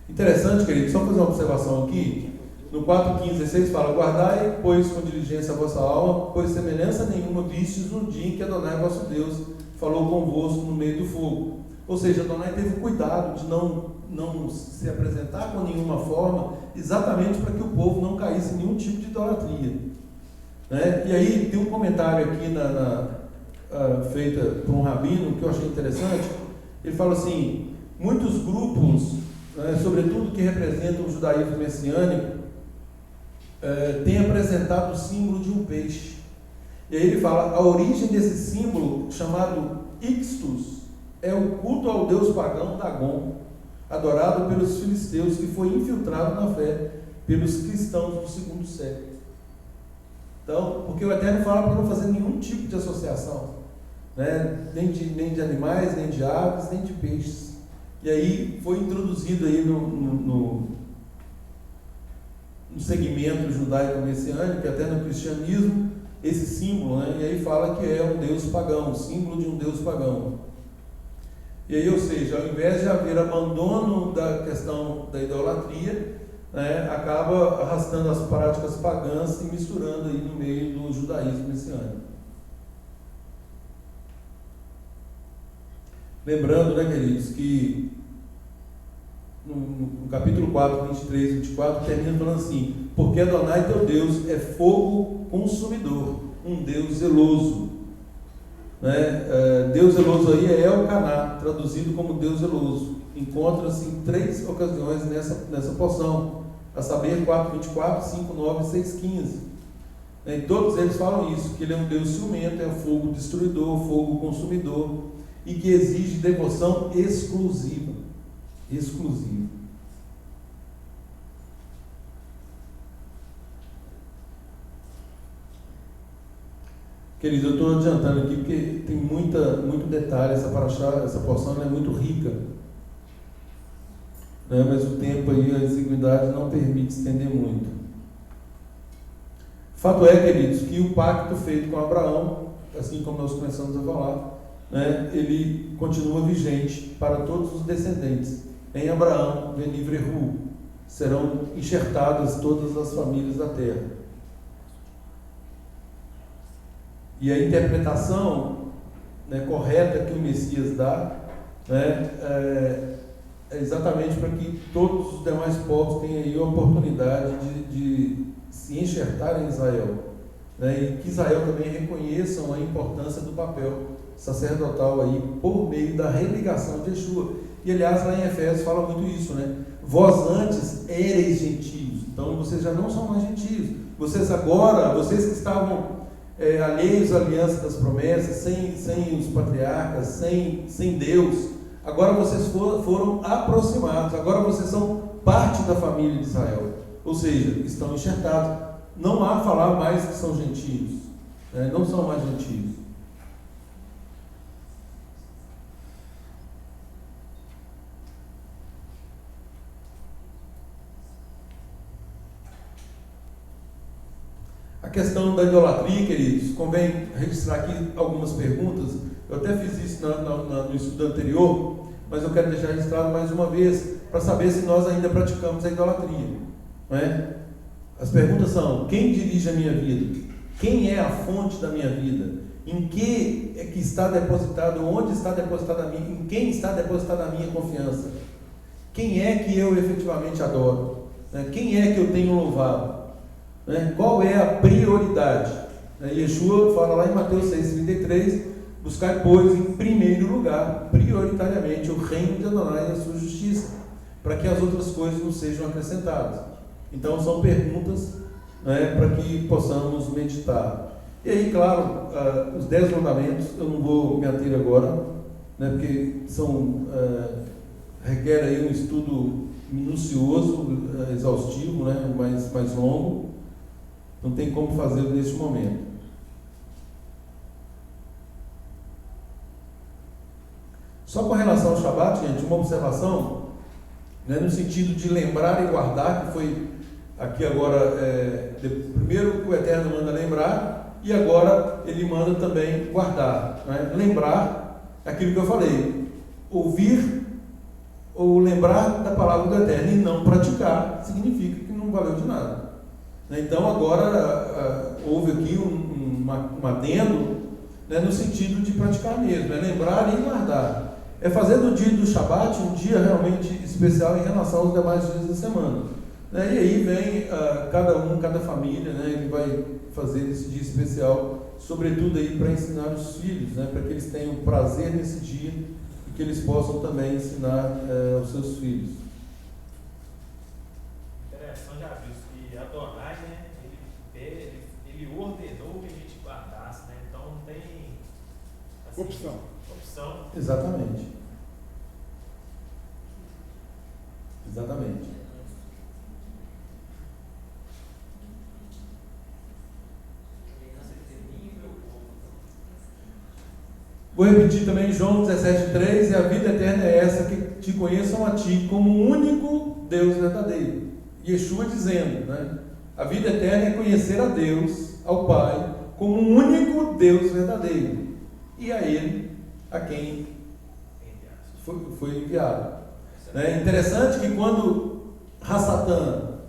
Interessante, querido, só fazer uma observação aqui. No 4,15,16 fala: guardai, pois, com diligência a vossa alma, pois semelhança nenhuma vistes no dia em que Adonai vosso Deus falou convosco no meio do fogo. Ou seja, Adonai teve cuidado de não se apresentar com nenhuma forma, exatamente para que o povo não caísse em nenhum tipo de idolatria, né? E aí tem um comentário aqui feita por um rabino que eu achei interessante. Ele fala assim: muitos grupos, né, sobretudo que representam o judaísmo messiânico, têm apresentado o símbolo de um peixe. E aí ele fala: a origem desse símbolo, chamado Ixtus, é o culto ao deus pagão Dagon. adorado pelos filisteus, que foi infiltrado na fé pelos cristãos do segundo século. Então, porque o Eterno fala para não fazer nenhum tipo de associação, né? nem de animais, nem de aves, nem de peixes. E aí foi introduzido aí no segmento judaico-messiânico, até no cristianismo, esse símbolo, né? E aí fala que é um deus pagão, o símbolo de um deus pagão. E aí, ou seja, ao invés de haver abandono da questão da idolatria, né, acaba arrastando as práticas pagãs e misturando aí no meio do judaísmo messiânico. Lembrando, né, queridos, que no capítulo 4, 23 e 24, termina falando assim: porque Adonai teu Deus é fogo consumidor, um Deus zeloso. Né? Deus zeloso aí é Elcaná, traduzido como Deus zeloso. Encontra-se em 3 ocasiões nessa porção, a saber 4, 24, 5, 9 e 6, 15. Em todos eles falam isso, que ele é um Deus ciumento, é fogo destruidor, fogo consumidor, e que exige devoção exclusiva. Querido, eu estou adiantando aqui porque tem muito detalhe, essa porção é muito rica, né? Mas o tempo aí, a exiguidade não permite estender muito. Fato é, queridos, que o pacto feito com Abraão, assim como nós começamos a falar, né, ele continua vigente para todos os descendentes. Em Abraão, Venivrehu, serão enxertadas todas as famílias da terra. E a interpretação, né, correta que o Messias dá, né, é exatamente para que todos os demais povos tenham aí a oportunidade de se enxertar em Israel, né, e que Israel também reconheçam a importância do papel sacerdotal aí por meio da religação de Yeshua. E aliás, lá em Efésios fala muito isso, né? Vós antes éreis gentios, então vocês já não são mais gentios. Vocês que estavam alheios à aliança das promessas, sem os patriarcas, sem Deus, agora vocês foram aproximados, agora vocês são parte da família de Israel, ou seja, estão enxertados. Não há falar mais que são gentios, né? Não são mais gentios. A questão da idolatria, queridos, convém registrar aqui algumas perguntas. Eu até fiz isso no estudo anterior, mas eu quero deixar registrado mais uma vez, para saber se nós ainda praticamos a idolatria, não é? As perguntas são: quem dirige a minha vida? Quem é a fonte da minha vida? Em que é que está depositado, onde está depositada a minha, em quem está depositada a minha confiança? Quem é que eu efetivamente adoro? Quem é que eu tenho louvado? Qual é a prioridade? Yeshua fala lá em Mateus 6,33: buscai, pois, em primeiro lugar, prioritariamente, o reino de Adonai e a sua justiça, para que as outras coisas nos sejam acrescentadas. Então são perguntas, para que possamos meditar. E aí, claro, os 10 mandamentos eu não vou me ater agora, porque requer aí um estudo minucioso, exaustivo, mais longo. Não tem como fazer neste momento. Só com relação ao Shabat, gente, uma observação, no sentido de lembrar e guardar, que foi aqui agora, primeiro o Eterno manda lembrar, e agora ele manda também guardar. Lembrar aquilo que eu falei, ouvir ou lembrar da palavra do Eterno e não praticar, significa que não valeu de nada. Então agora houve aqui um adendo, no sentido de praticar mesmo, lembrar e guardar. É fazer do dia do Shabat um dia realmente especial em relação aos demais dias da semana. E aí vem cada família, ele vai fazer esse dia especial, sobretudo aí para ensinar os filhos, para que eles tenham prazer nesse dia e que eles possam também ensinar aos seus filhos. Interessante, já viu que Adonai, ele ordenou que a gente guardasse, então não tem opção. Opção. Exatamente. Exatamente. Vou repetir também João 17,3: e a vida eterna é essa, que te conheçam a ti como o único Deus verdadeiro. Yeshua dizendo, né? A vida eterna é conhecer a Deus, ao Pai, como o único Deus verdadeiro, e a Ele, a quem foi enviado. É interessante que quando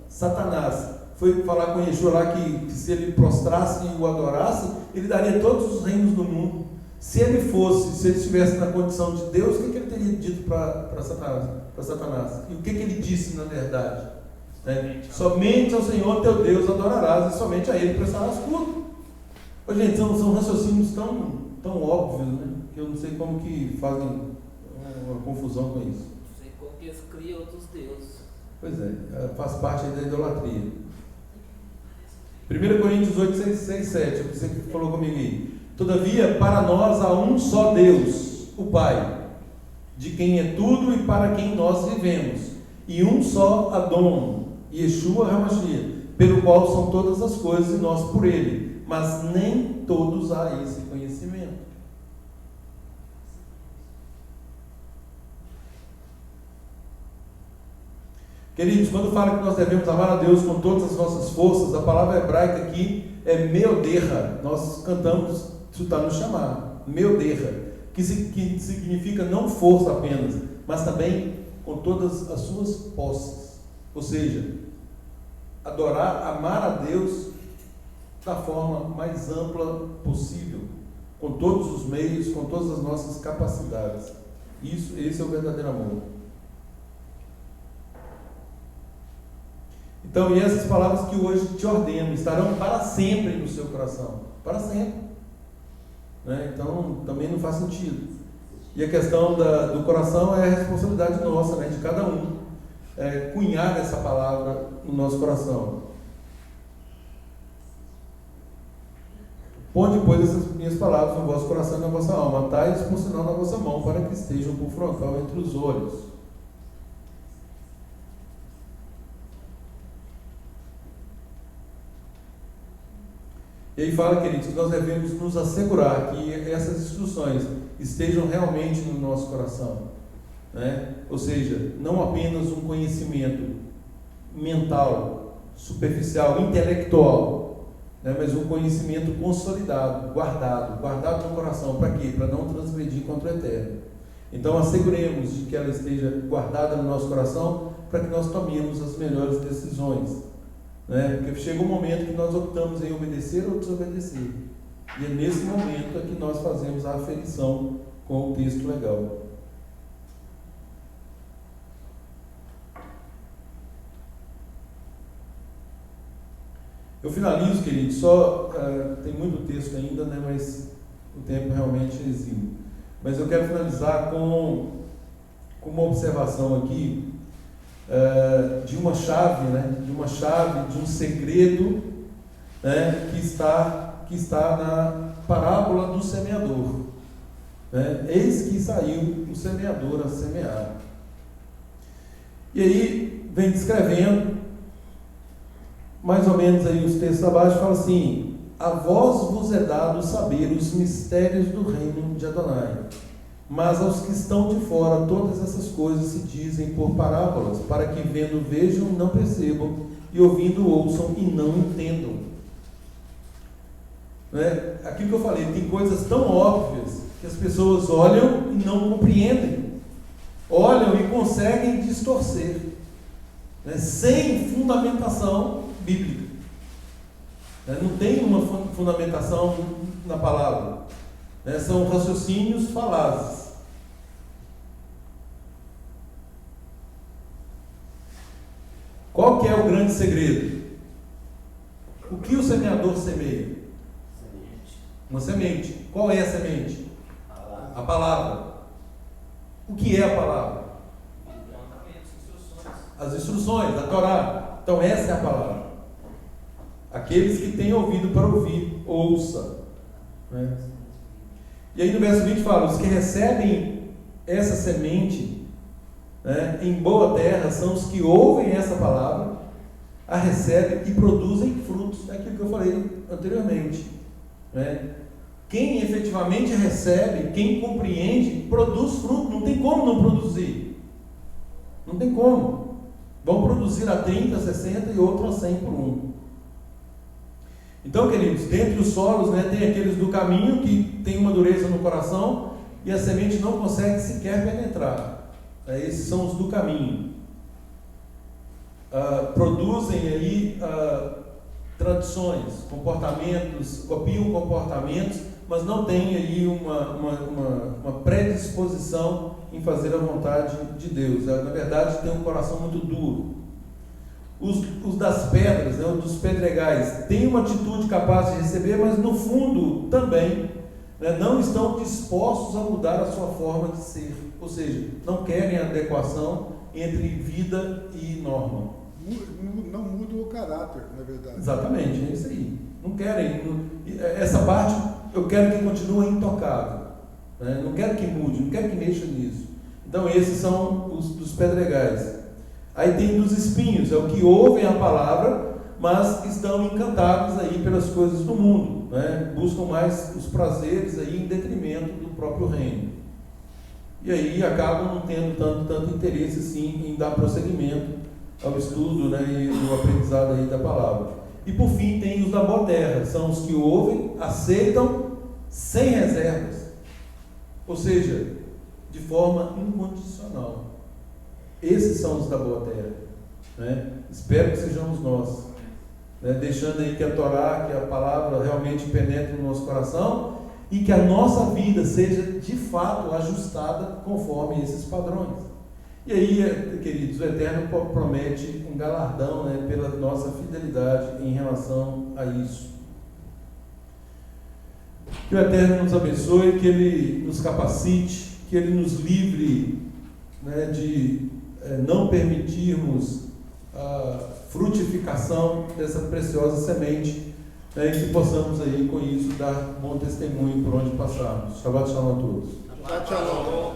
Satanás, foi falar com Yeshua lá que se ele prostrasse e o adorasse, ele daria todos os reinos do mundo. Se ele estivesse na condição de Deus, o que ele teria dito para Satanás? E o que ele disse na verdade? Somente ao Senhor teu Deus adorarás, e somente a Ele prestarás culto. Gente, são raciocínios tão óbvios, né? Que eu não sei como que fazem uma confusão com isso. Não sei como que eles criam outros deuses. Pois é, faz parte aí da idolatria. 1 Coríntios 8, 6, 7, você que falou comigo aí. Todavia, para nós há um só Deus, o Pai, de quem é tudo e para quem nós vivemos, e um só Adão, Yeshua HaMashiach, pelo qual são todas as coisas e nós por ele, mas nem todos há esse conhecimento. Queridos, quando fala que nós devemos amar a Deus com todas as nossas forças, a palavra hebraica aqui é meoderra. Nós cantamos, isso está no chamar, meoderra, que significa não força apenas, mas também com todas as suas posses. Ou seja, amar a Deus da forma mais ampla possível, com todos os meios, com todas as nossas capacidades. Esse é o verdadeiro amor. Então, e essas palavras que hoje te ordeno estarão para sempre no seu coração, para sempre, né? Então também não faz sentido. E a questão do coração é a responsabilidade nossa, né? De cada um, cunhar essa palavra no nosso coração. Põe depois essas minhas palavras no vosso coração e na vossa alma, atai-as por sinal na vossa mão, para que estejam por frontal entre os olhos. E aí fala, queridos, que nós devemos nos assegurar que essas instruções estejam realmente no nosso coração, né? Ou seja, não apenas um conhecimento mental, superficial, intelectual, né? Mas um conhecimento consolidado, guardado no coração. Para quê? Para não transgredir contra o Eterno. Então asseguremos de que ela esteja guardada no nosso coração, para que nós tomemos as melhores decisões. Porque chega um momento que nós optamos em obedecer ou desobedecer, e é nesse momento que nós fazemos a aferição com o texto legal. Eu finalizo, queridos, tem muito texto ainda, né, mas o tempo realmente é exíguo. Mas eu quero finalizar com uma observação aqui, de uma chave, né? De um segredo, né? que está na parábola do semeador, né? Eis que saiu o semeador a semear. E aí vem descrevendo mais ou menos aí os textos abaixo, fala assim: a vós vos é dado saber os mistérios do reino de Adonai, mas aos que estão de fora todas essas coisas se dizem por parábolas, para que vendo vejam, não percebam, e ouvindo ouçam e não entendam. Aquilo que eu falei, tem coisas tão óbvias que as pessoas olham e não compreendem, olham e conseguem distorcer, sem fundamentação bíblica. Não tem uma fundamentação na palavra. São raciocínios falazes. Qual que é o grande segredo? O que o semeador semeia? Semente. Uma semente. Qual é a semente? Palavra. A palavra. O que é a palavra? As instruções, a Torá. Então essa é a palavra. Aqueles que têm ouvido para ouvir, ouça. E aí no verso 20 fala: os que recebem essa semente, né, em boa terra são os que ouvem essa palavra, a recebem e produzem frutos. É aquilo que eu falei anteriormente, né? Quem efetivamente recebe, quem compreende, produz fruto. Não tem como não produzir. Não tem como. Vão produzir a 30, 60 e outro a 100 por um. Então, queridos, dentre os solos, né, tem aqueles do caminho que tem uma dureza no coração e a semente não consegue sequer penetrar. Esses são os do caminho. Produzem aí tradições, comportamentos, copiam comportamentos, mas não tem aí uma predisposição em fazer a vontade de Deus. Na verdade, tem um coração muito duro. Os das pedras, né, os dos pedregais, têm uma atitude capaz de receber, mas no fundo também, né, não estão dispostos a mudar a sua forma de ser. Ou seja, não querem adequação entre vida e norma. Não muda o caráter, na verdade. Exatamente, é isso aí. Não querem. Essa parte eu quero que continue intocável. Né? Não quero que mude, não quero que mexa nisso. Então, esses são os dos pedregais. Aí tem dos espinhos, é o que ouvem a palavra, mas estão encantados aí pelas coisas do mundo, né? Buscam mais os prazeres aí em detrimento do próprio reino. E aí acabam não tendo tanto interesse assim em dar prosseguimento ao estudo, né, e no aprendizado aí da palavra. E por fim tem os da boa terra, são os que ouvem, aceitam sem reservas, ou seja, de forma incondicional. Esses são os da boa terra, né? Espero que sejamos nós, né? Deixando aí que a Torá, que a palavra realmente penetre no nosso coração e que a nossa vida seja de fato ajustada conforme esses padrões. E aí, queridos, o Eterno promete um galardão, né, pela nossa fidelidade em relação a isso. Que o Eterno nos abençoe, que Ele nos capacite, que Ele nos livre, né, de não permitirmos a frutificação dessa preciosa semente, né, e que possamos aí com isso dar bom testemunho por onde passarmos. Shabbat Shalom a todos. Shabbat Shalom.